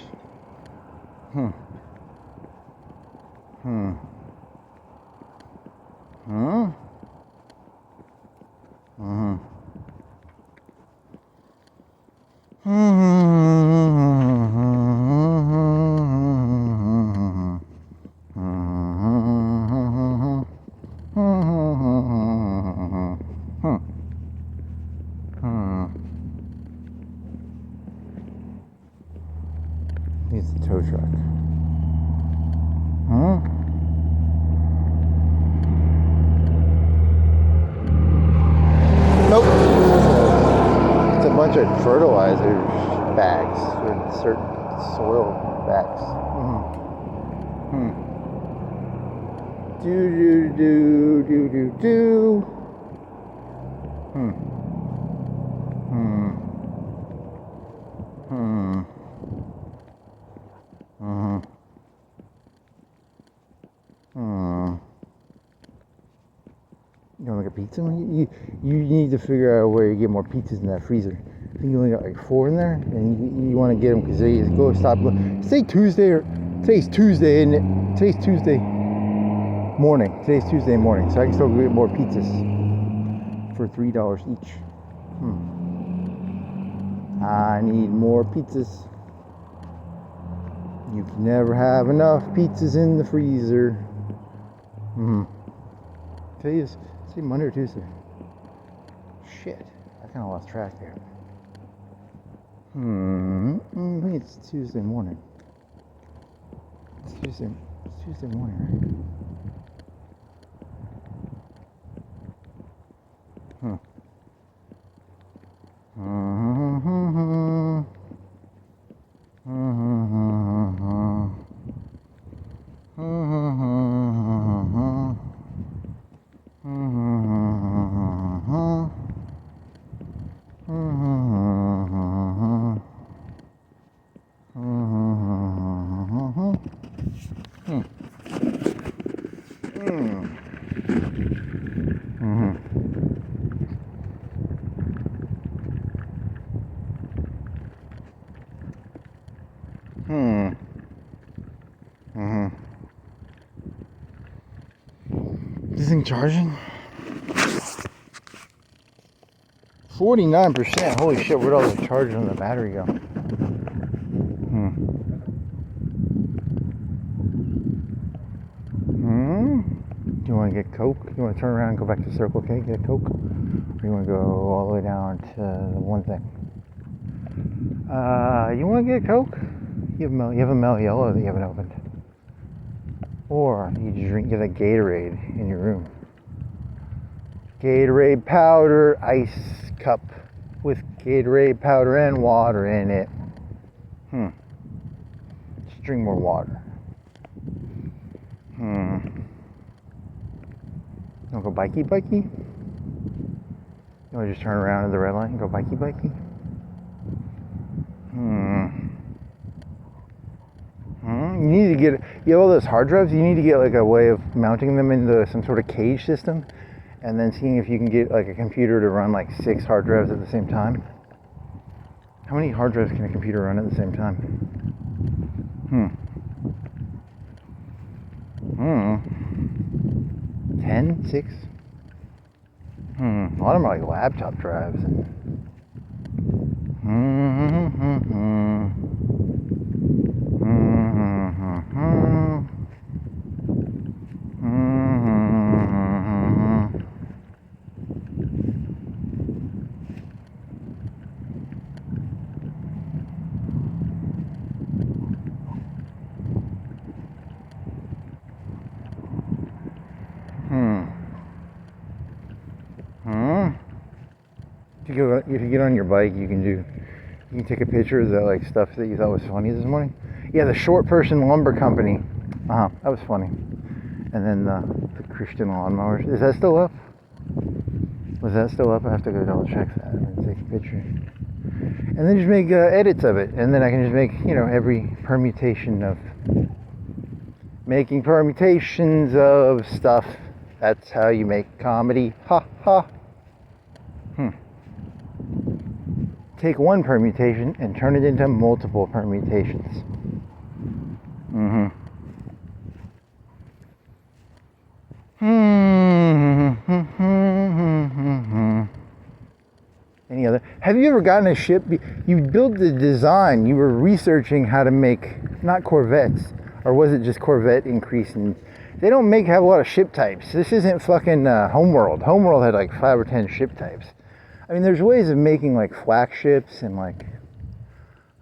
Here's the tow truck. Nope. It's a bunch of fertilizer bags or certain soil bags. Do do. You want to get pizza? You need to figure out where you get more pizzas in that freezer. I think you only got like 4 in there, and you want to get them because they go stop. Today's Tuesday, isn't it? Today's Tuesday morning, so I can still get more pizzas for $3 each. I need more pizzas. You can never have enough pizzas in the freezer. Today is Monday or Tuesday. Shit, I kind of lost track there. I think it's Tuesday morning. It's Tuesday morning, right? This thing charging? 49%. Holy shit, where'd all the charge on the battery go? Do you want to get Coke? You want to turn around and go back to Circle K, get Coke? Or you want to go all the way down to the one thing? You want to get Coke? You have a Mel Yellow that you haven't opened. Or you get a Gatorade in your room. Gatorade powder ice cup with Gatorade powder and water in it. Just drink more water. You want to go bikey? You want to just turn around at the red light and go bikey? You need to get, you have all those hard drives, you need to get like a way of mounting them into some sort of cage system and then seeing if you can get like a computer to run like 6 hard drives at the same time. How many hard drives can a computer run at the same time? 10? 6? A lot of them are like laptop drives. If you get on your bike, you can You can take a picture of the like stuff that you thought was funny this morning. Yeah, the Short Person Lumber Company. That was funny. And then the Christian lawnmowers. Is that still up? Was that still up? I have to go double check that and take a picture. And then just make edits of it. And then I can just make, every permutation of... Making permutations of stuff. That's how you make comedy. Ha ha. Take one permutation and turn it into multiple permutations. Any other? Have you ever gotten a ship? You built the design. You were researching how to make, not Corvettes, or was it just Corvette increasing? They don't have a lot of ship types. This isn't fucking Homeworld. Homeworld had like 5 or 10 ship types. I mean, there's ways of making like flak ships and like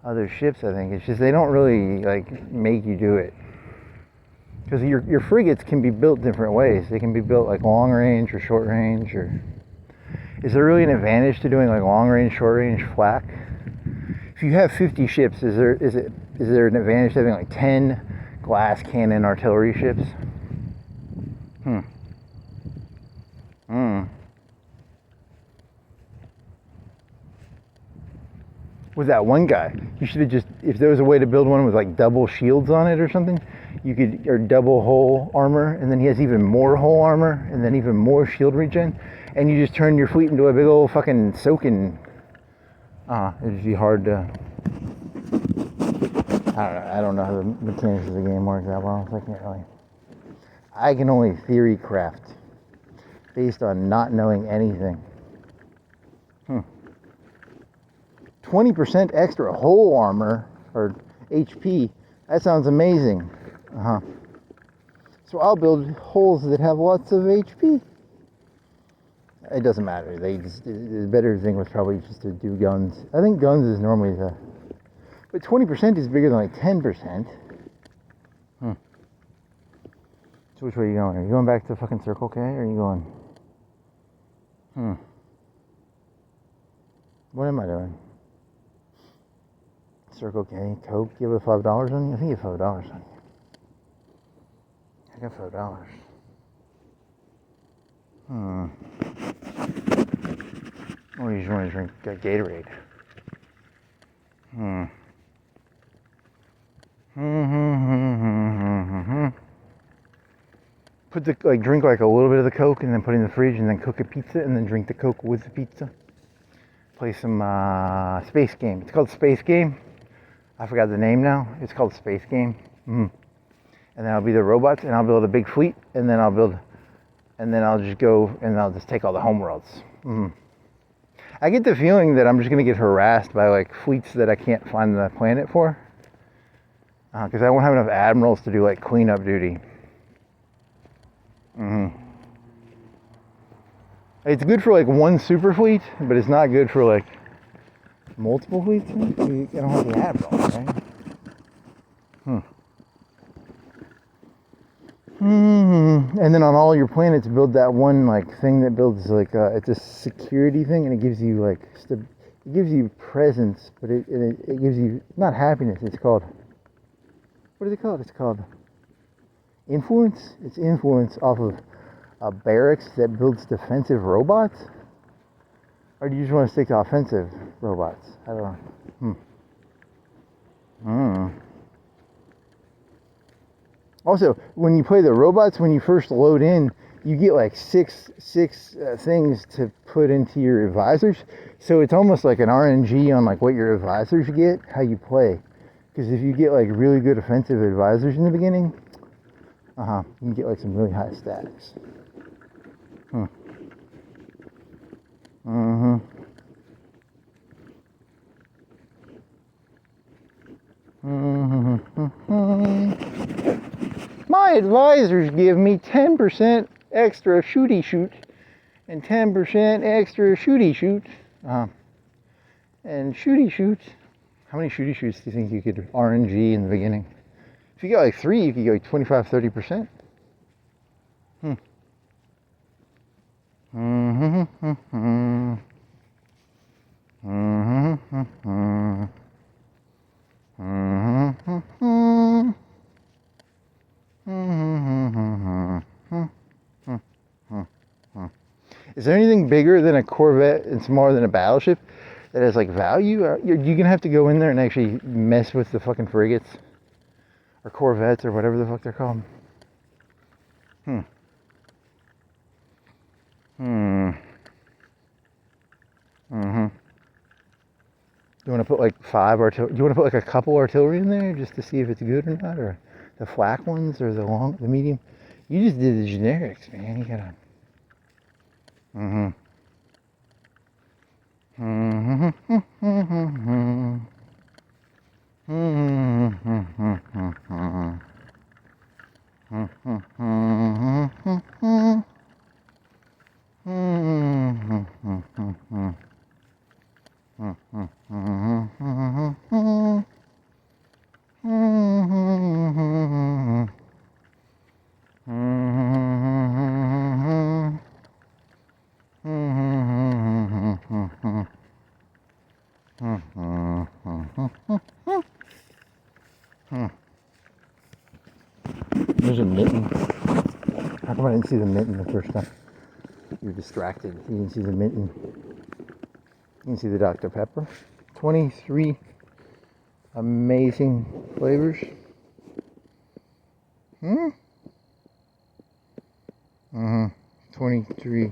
other ships, I think. It's just they don't really like make you do it. Because your frigates can be built different ways. They can be built like long range or short range. Or is there really an advantage to doing like long range, short range flak? If you have 50 ships, is there an advantage to having like 10 glass cannon artillery ships? With that one guy, you should have just, if there was a way to build one with like double shields on it or something, you could, or double hull armor, and then he has even more hull armor, and then even more shield regen, and you just turn your fleet into a big old fucking soaking. It'd be hard to, I don't know how the mechanics of the game work that well, so I can't really. I can only theory craft based on not knowing anything. 20% extra hull armor, or HP, that sounds amazing. So I'll build hulls that have lots of HP. It doesn't matter. The better thing was probably just to do guns. I think guns is normally but 20% is bigger than like 10%. So which way are you going? Are you going back to fucking Circle K, or are you going? What am I doing? Circle K, Coke, you have $5 on you? I think you have $5 on you. I got $5. Or you just want to drink Gatorade. Drink like a little bit of the Coke and then put it in the fridge and then cook a pizza and then drink the Coke with the pizza. Play some Space Game. It's called Space Game. I forgot the name now. It's called Space Game. And then I'll be the robots, and I'll build a big fleet, and then I'll just go and I'll just take all the homeworlds. I get the feeling that I'm just gonna get harassed by like fleets that I can't find the planet for, because I won't have enough admirals to do like cleanup duty. It's good for like one super fleet, but it's not good for like multiple fleets. You don't have the admirals, right? And then on all your planets, build that one like thing that builds like it's a security thing, and it gives you like it gives you presence, but it gives you not happiness. It's called, what is it called? It's called influence. It's influence off of barracks that builds defensive robots. Or do you just want to stick to offensive robots? I don't know. Also, when you play the robots, when you first load in, you get like six things to put into your advisors. So it's almost like an RNG on like what your advisors get, how you play. Because if you get like really good offensive advisors in the beginning, you can get like some really high stats. My advisors give me 10% extra shooty shoot and 10% extra shooty shoot. And shooty shoot, how many shooty shoots do you think you could RNG in the beginning? If you got like 3, you could go like 25-30%. Is there anything bigger than a Corvette and smaller than a battleship that has like value? You're gonna have to go in there and actually mess with the fucking frigates or Corvettes or whatever the fuck they're called. You want to put like do you want to put like a couple artillery in there just to see if it's good or not, or the flak ones or the medium? You just did the generics, man. You gotta. There's a mitten. How come I didn't see the mitten the first time? You're distracted. You didn't see the mitten. You can see the Dr. Pepper. 23 amazing flavors. 23.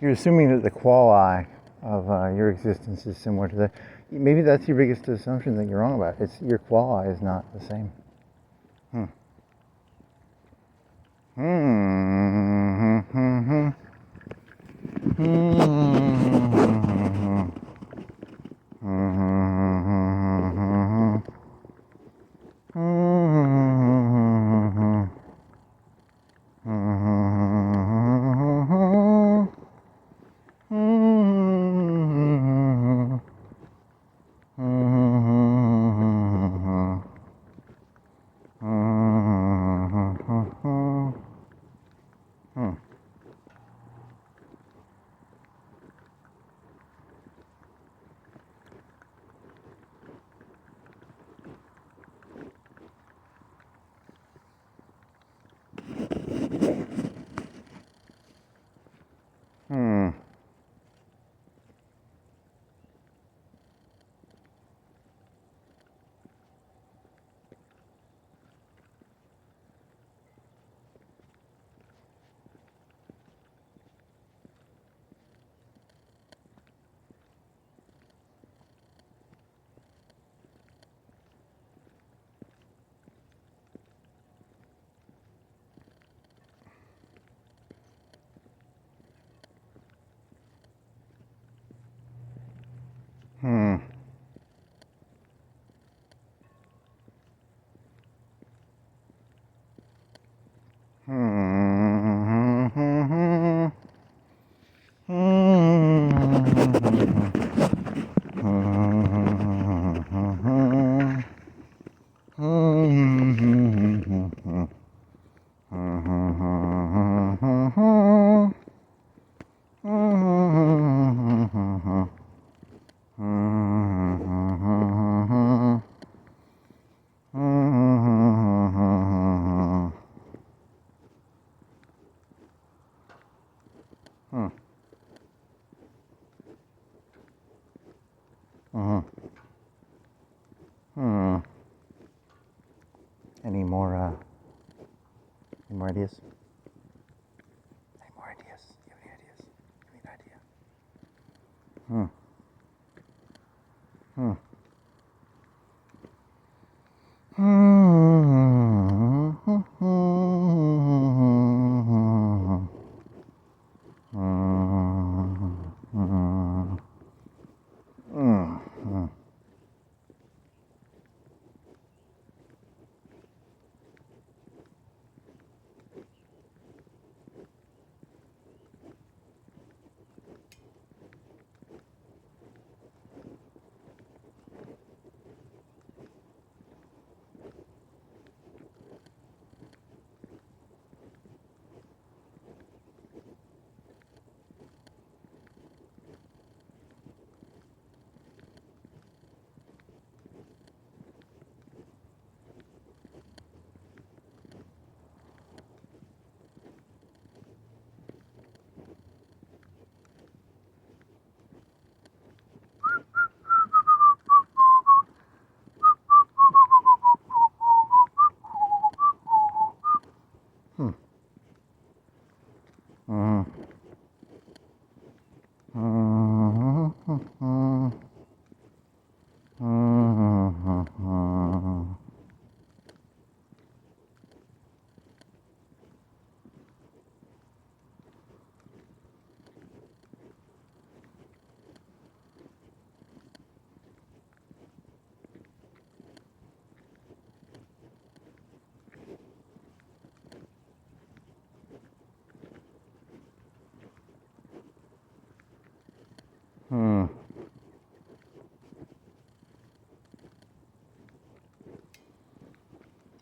You're assuming that the quality of your existence is similar to that. Maybe that's your biggest assumption that you're wrong about. It's your quality is not the same. Any more ideas? Any more ideas? Do you have any ideas? Give me an idea.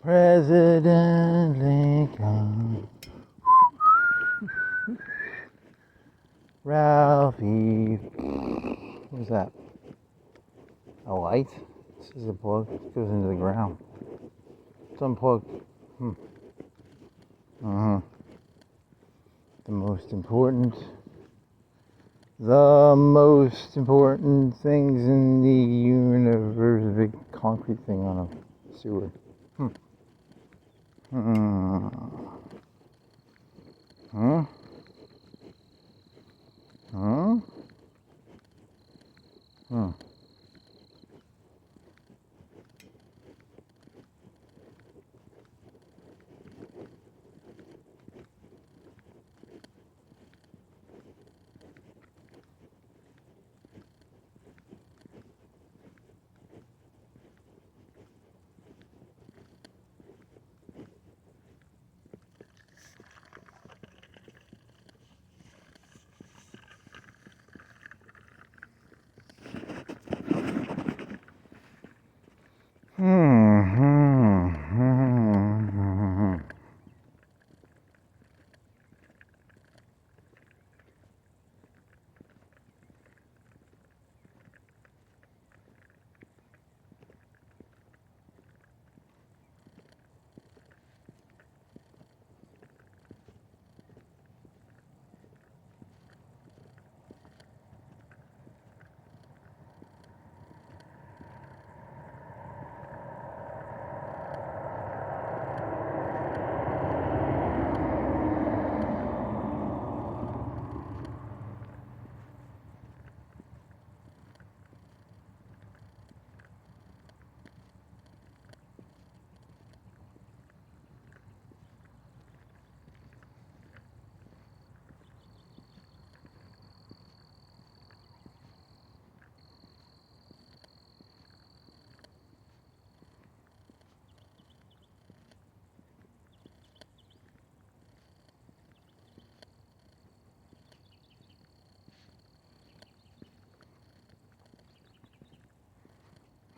President Lincoln, Ralphie. What is that? A light? This is a plug. It goes into the ground. It's unplugged. The most important things in the universe. A big concrete thing on a sewer.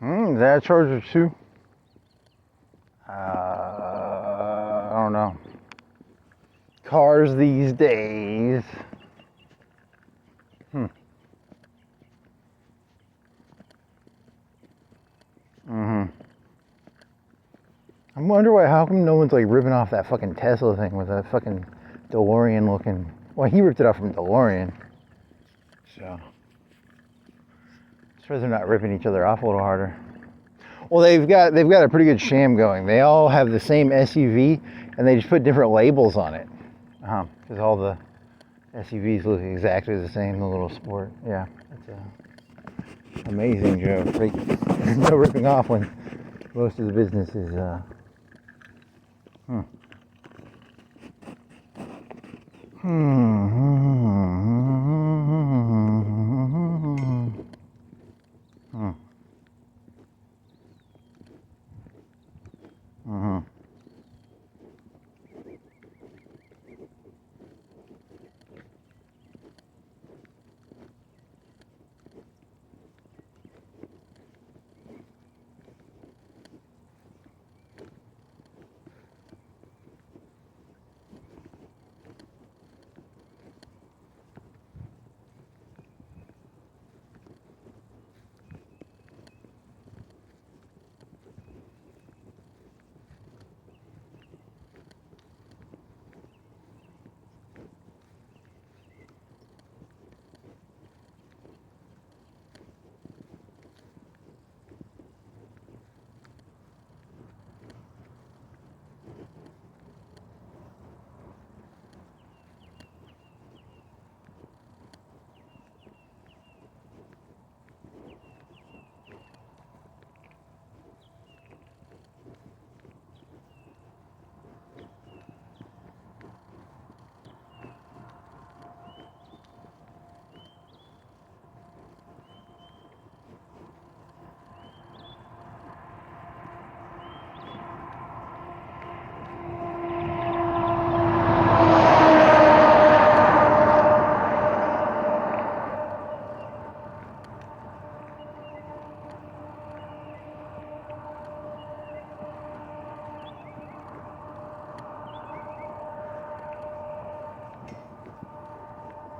Is that a charger too? I don't know. Cars these days. I wonder why. How come no one's like ripping off that fucking Tesla thing with that fucking DeLorean looking? Well, he ripped it off from DeLorean. So, I suppose they're not ripping each other off a little harder. Well, they've got a pretty good sham going. They all have the same SUV, and they just put different labels on it. Because all the SUVs look exactly the same. The little Sport. Yeah, it's amazing, Joe. There's no ripping off when most of the business is.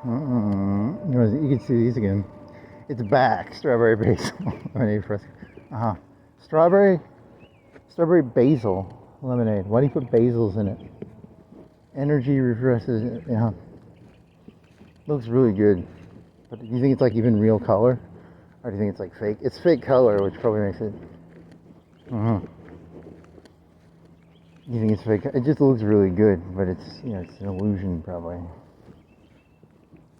You can see these again. It's back. Strawberry basil lemonade for us. Strawberry basil lemonade. Why do you put basils in it? Energy refreshes. Yeah. Looks really good. But do you think it's like even real color? Or do you think it's like fake? It's fake color, which probably makes it. You think it's fake? It just looks really good, but it's it's an illusion probably.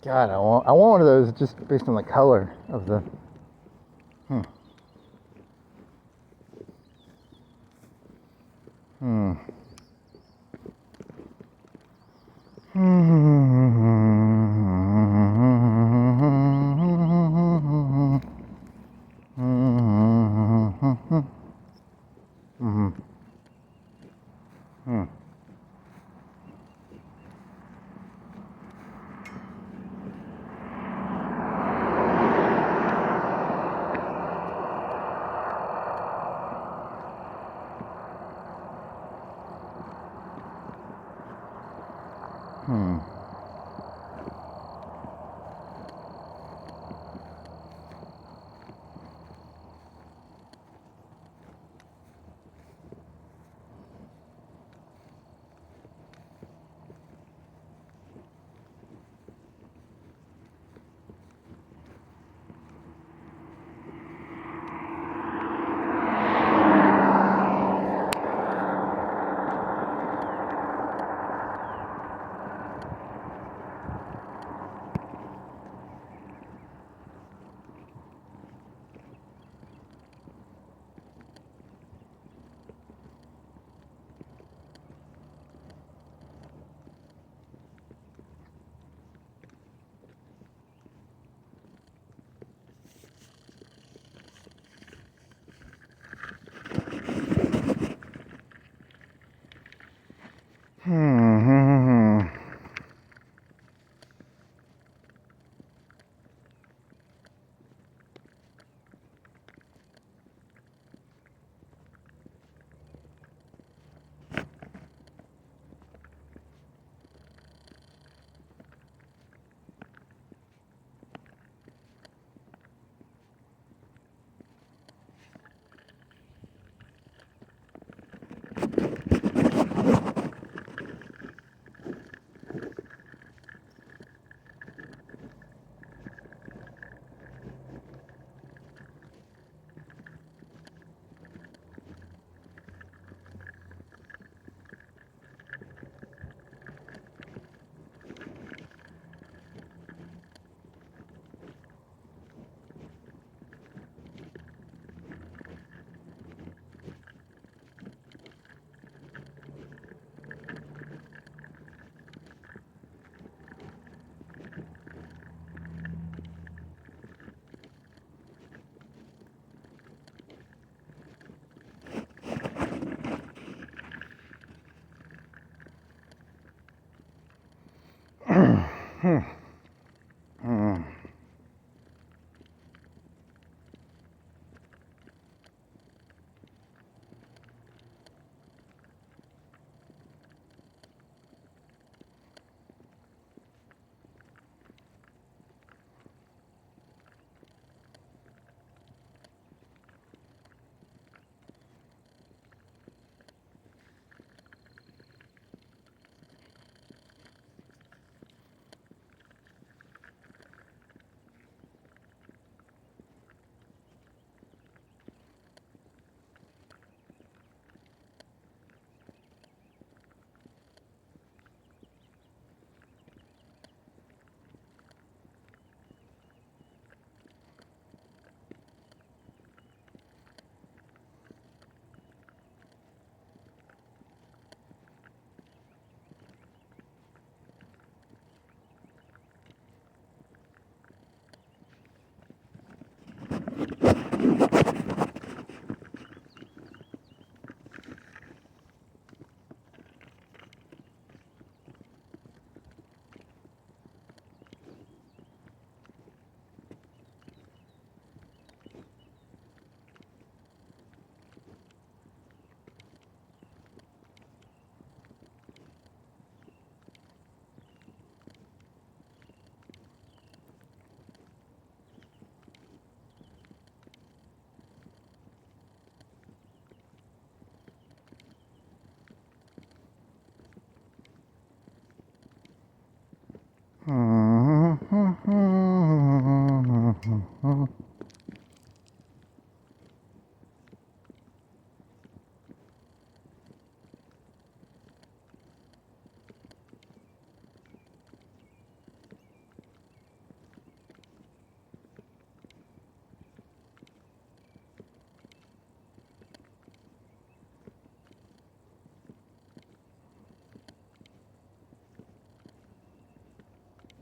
God, I want one of those just based on the color of the.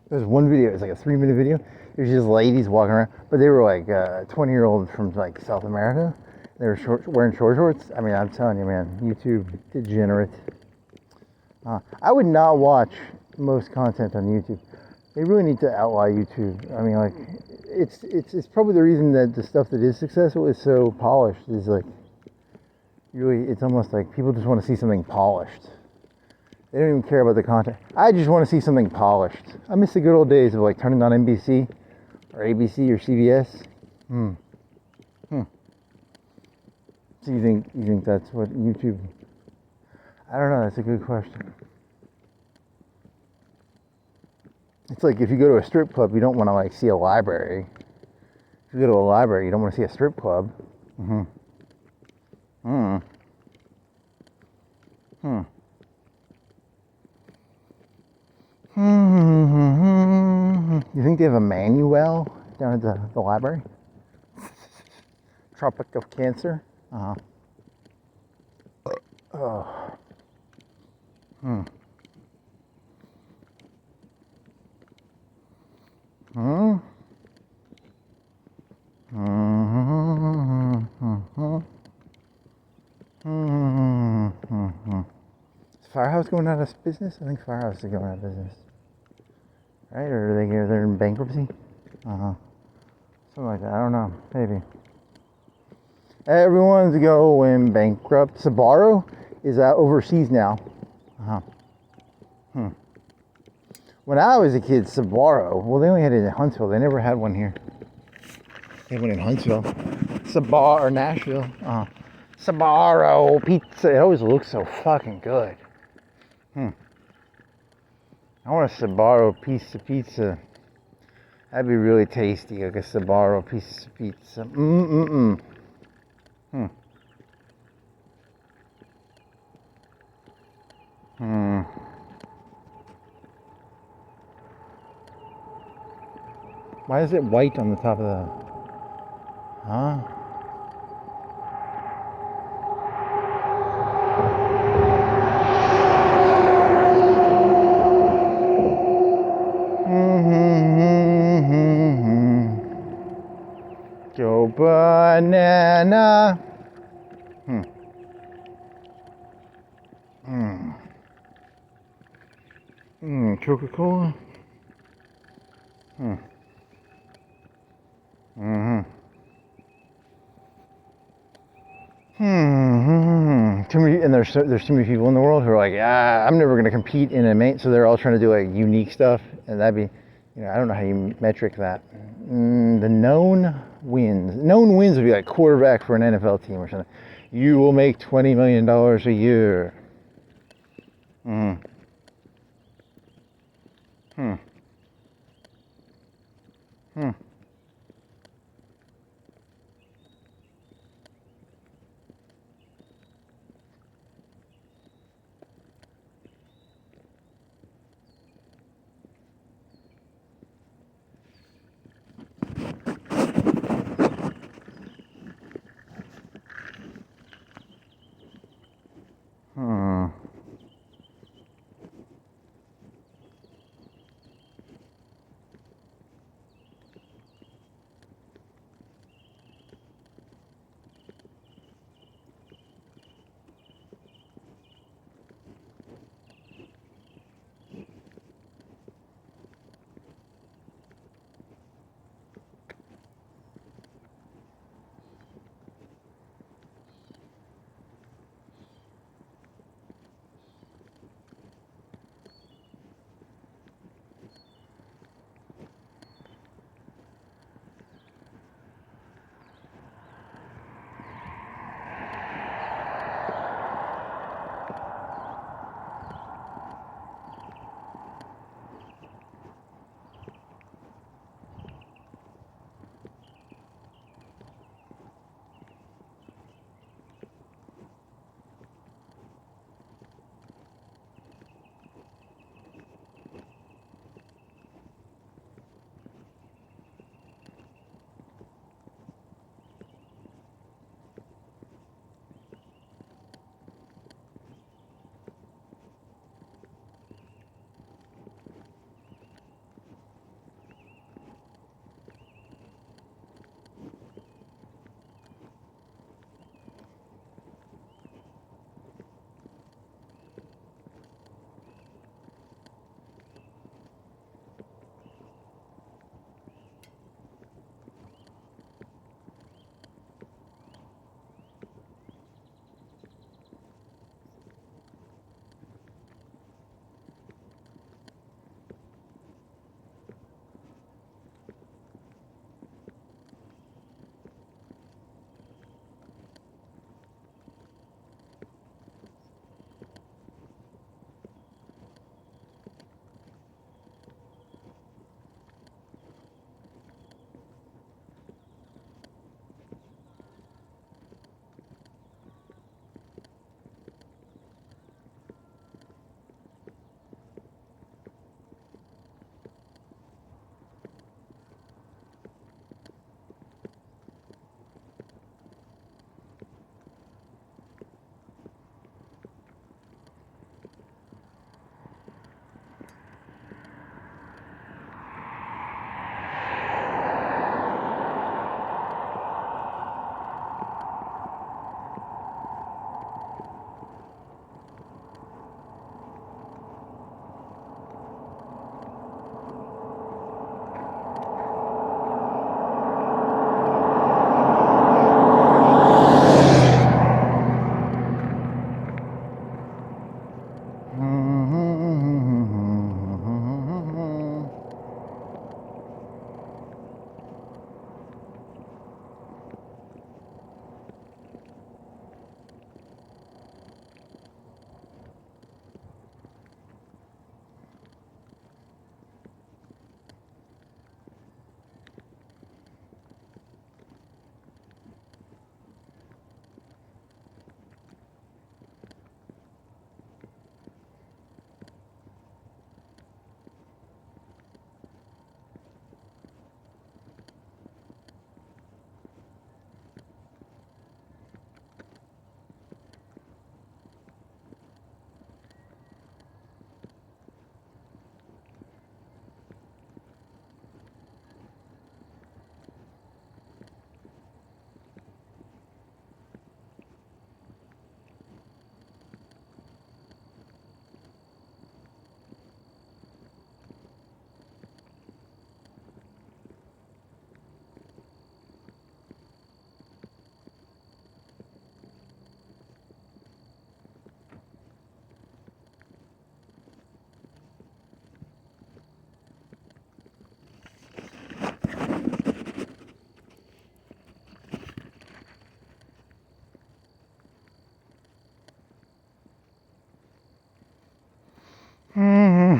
There's one video, it was like a 3-minute video. It was just ladies walking around, but they were like 20-year-olds from like South America. They were wearing short shorts. I mean, I'm telling you, man, YouTube degenerate. I would not watch most content on YouTube. They really need to outlaw YouTube. I mean, like, it's probably the reason that the stuff that is successful is so polished. Is like, really, it's almost like people just want to see something polished. They don't even care about the content. I just want to see something polished. I miss the good old days of like turning on NBC or ABC or CBS. So you think that's what YouTube? I don't know. That's a good question. It's like if you go to a strip club, you don't want to like see a library. If you go to a library, you don't want to see a strip club. You think they have a manual down at the library? Tropic of Cancer? Oh. Is Firehouse going out of business? I think Firehouse is going out of business. Right? Or are they're in bankruptcy? Something like that. I don't know. Maybe. Everyone's going bankrupt. Sbarro is overseas now. When I was a kid, Sbarro, well, they only had it in Huntsville. They never had one here. They had one in Huntsville. Sbarro, or Nashville. Sbarro pizza. It always looks so fucking good. I want a Sbarro piece of pizza. That'd be really tasty, like a Sbarro piece of pizza. Why is it white on the top of the... Huh? Go banana. Coca-Cola. Hmm. Mm-hmm. Too many, and there's too many people in the world who are like, I'm never going to compete in a main. So they're all trying to do like unique stuff, and that'd be, I don't know how you metric that. The known wins. Known wins would be like quarterback for an NFL team or something. You will make $20 million a year. Hmm. Hmm. Hmm. Hmm.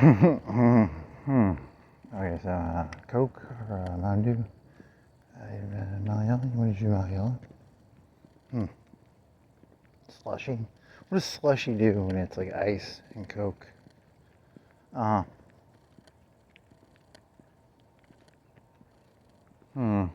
Okay, so Coke or Mountain Dew? Marion? What did you Marion? Slushy? What does slushy do when it's like ice and Coke? Uh huh. Hmm.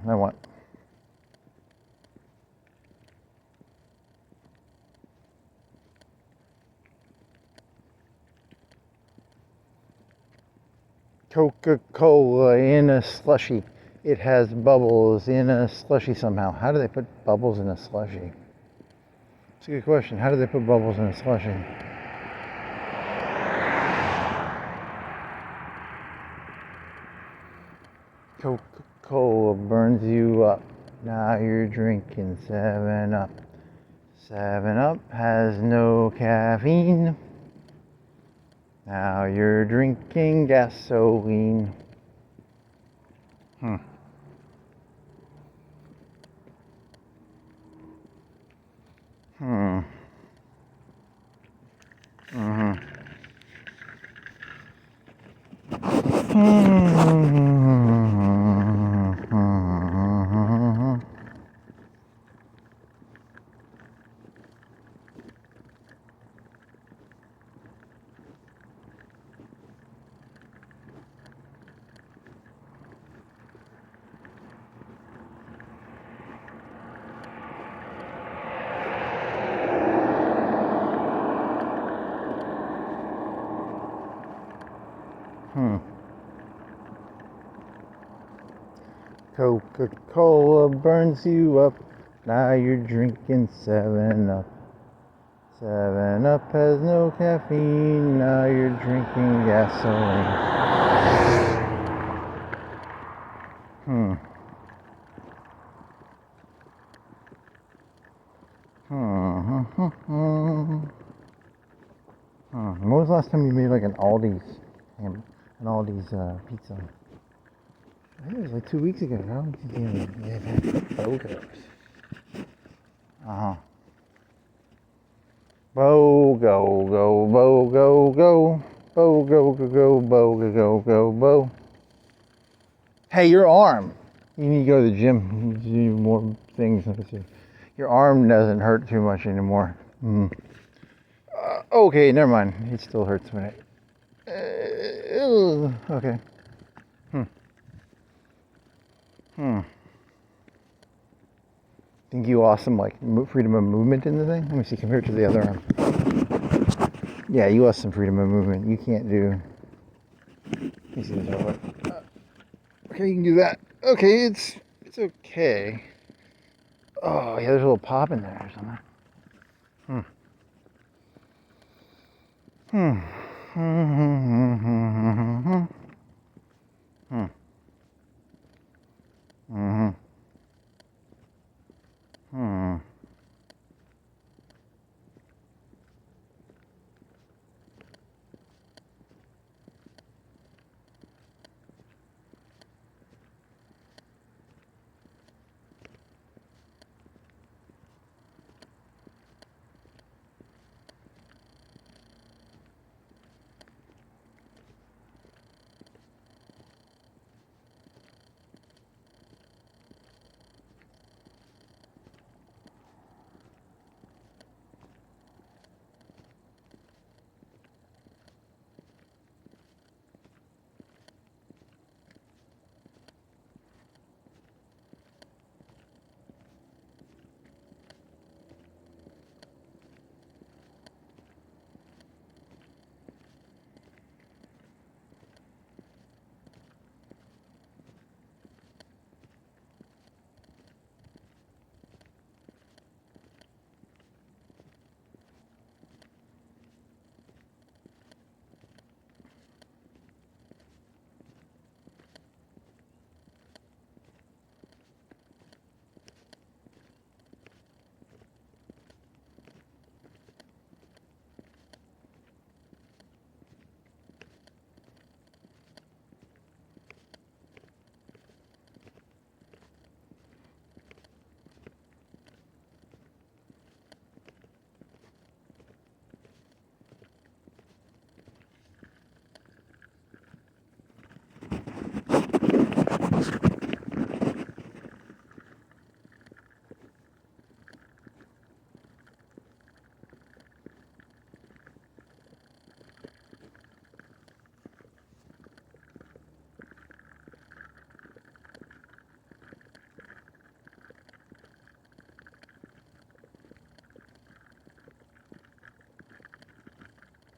Then what? Coca-Cola in a slushy. It has bubbles in a slushy somehow. How do they put bubbles in a slushy? It's a good question. How do they put bubbles in a slushy? Coca-Cola burns you up. Now you're drinking 7 Up. 7 Up has no caffeine. Now you're drinking gasoline. Hmm. Hmm. Mm-hmm. Coca-Cola burns you up. Now you're drinking 7 Up. 7 Up has no caffeine. Now you're drinking gasoline. Hmm. When was the last time you made like an Aldi's pizza? I think it was like 2 weeks ago. How did you do it? Yeah, photos. Uh huh. Bo go go bo go go bo go go go bo go go go bo. Hey, your arm. You need to go to the gym. You need to do more things. Your arm doesn't hurt too much anymore. Okay, never mind. It still hurts when it. Okay. Think you lost some like freedom of movement in the thing? Let me see. Compared to the other arm. Yeah, you lost some freedom of movement. You can't do. Let me see this over. Okay, you can do that. Okay, it's okay. Oh yeah, there's a little pop in there or something. Hmm.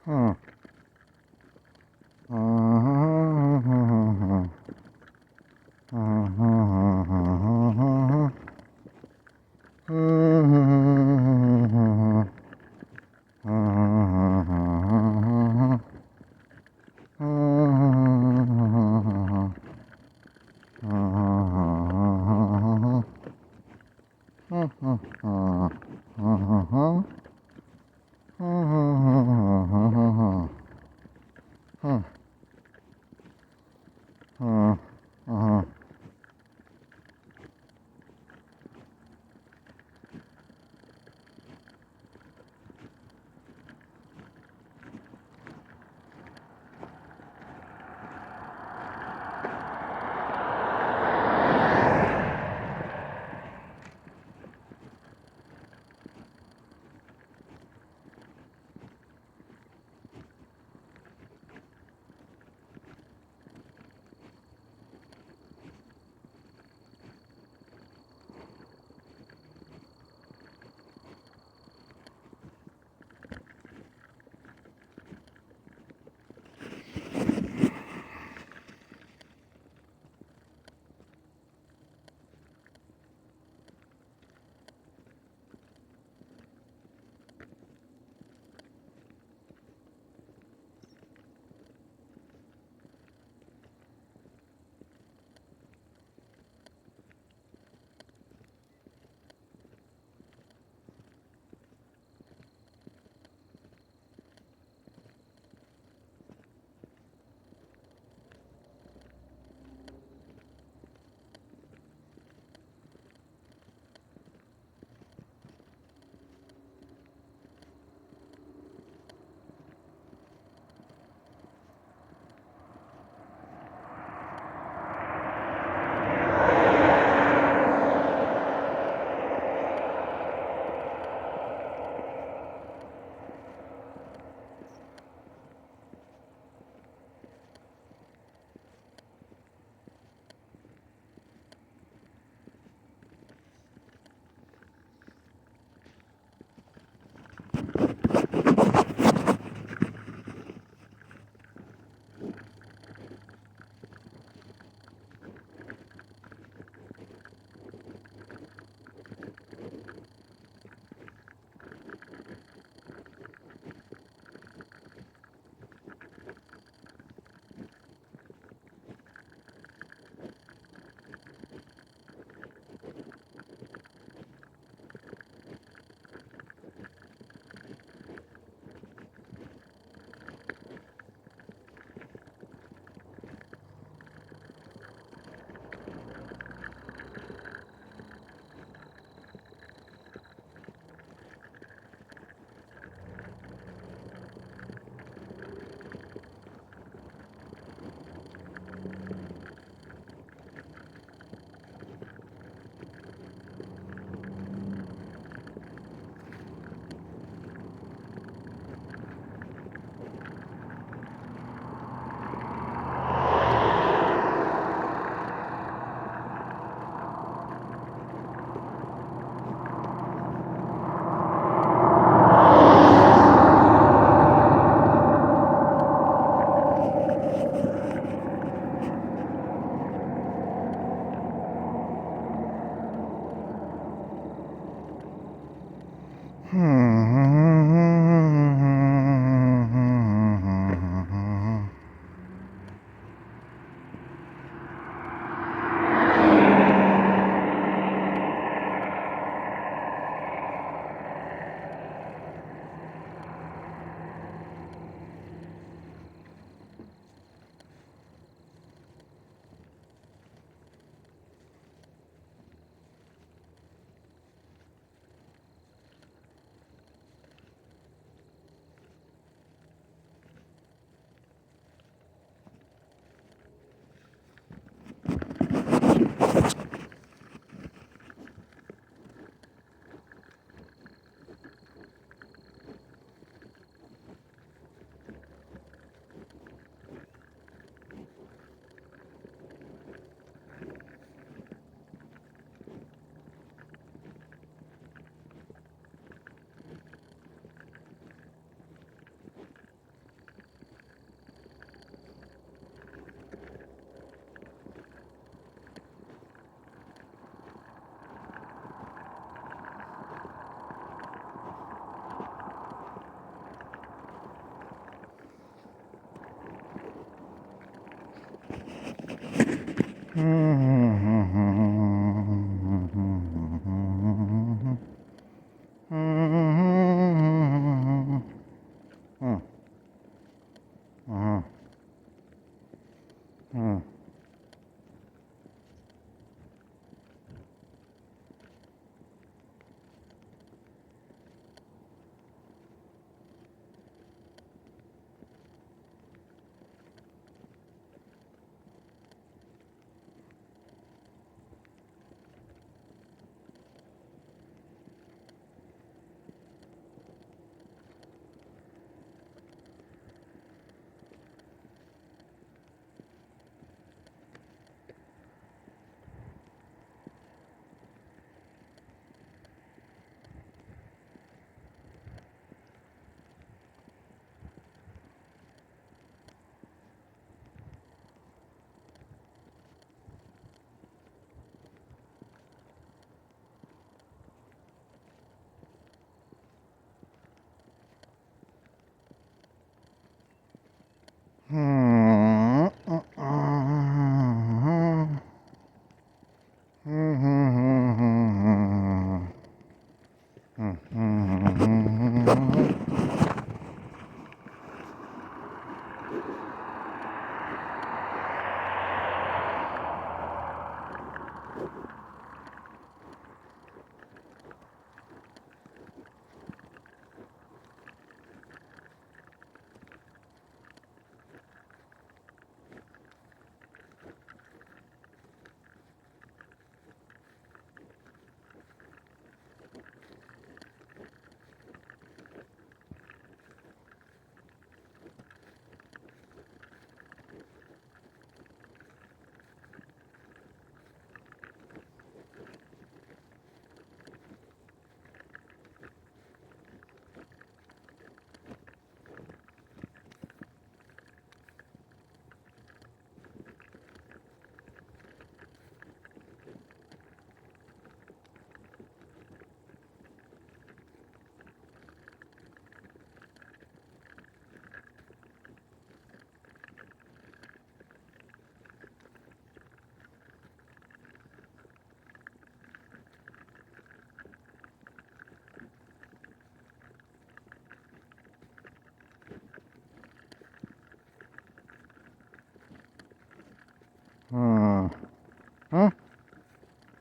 Hmm. Mhm. Mhm. Mhm. Mhm. Mhm. Mhm. Mhm. Mhm. Mhm.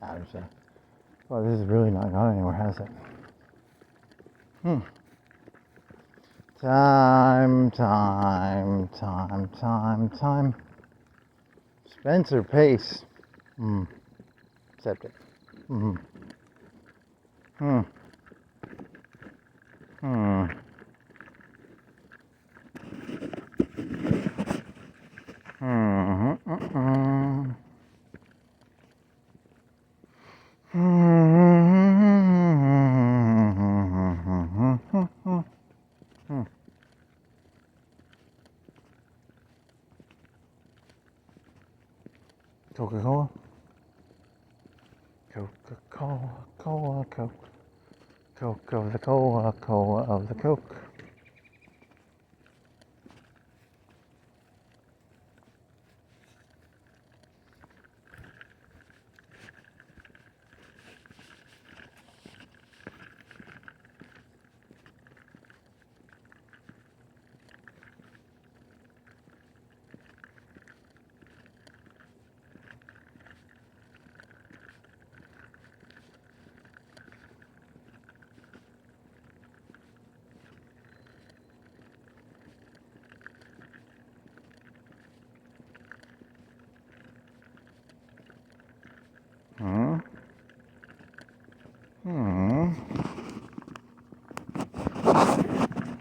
I understand. Well, this is really not going anywhere, has it? Time. Spencer Pace. Septic. Hmm. Coca-Cola? Coca-Cola, Coke. Coke of the Cola, Cola of the Coke.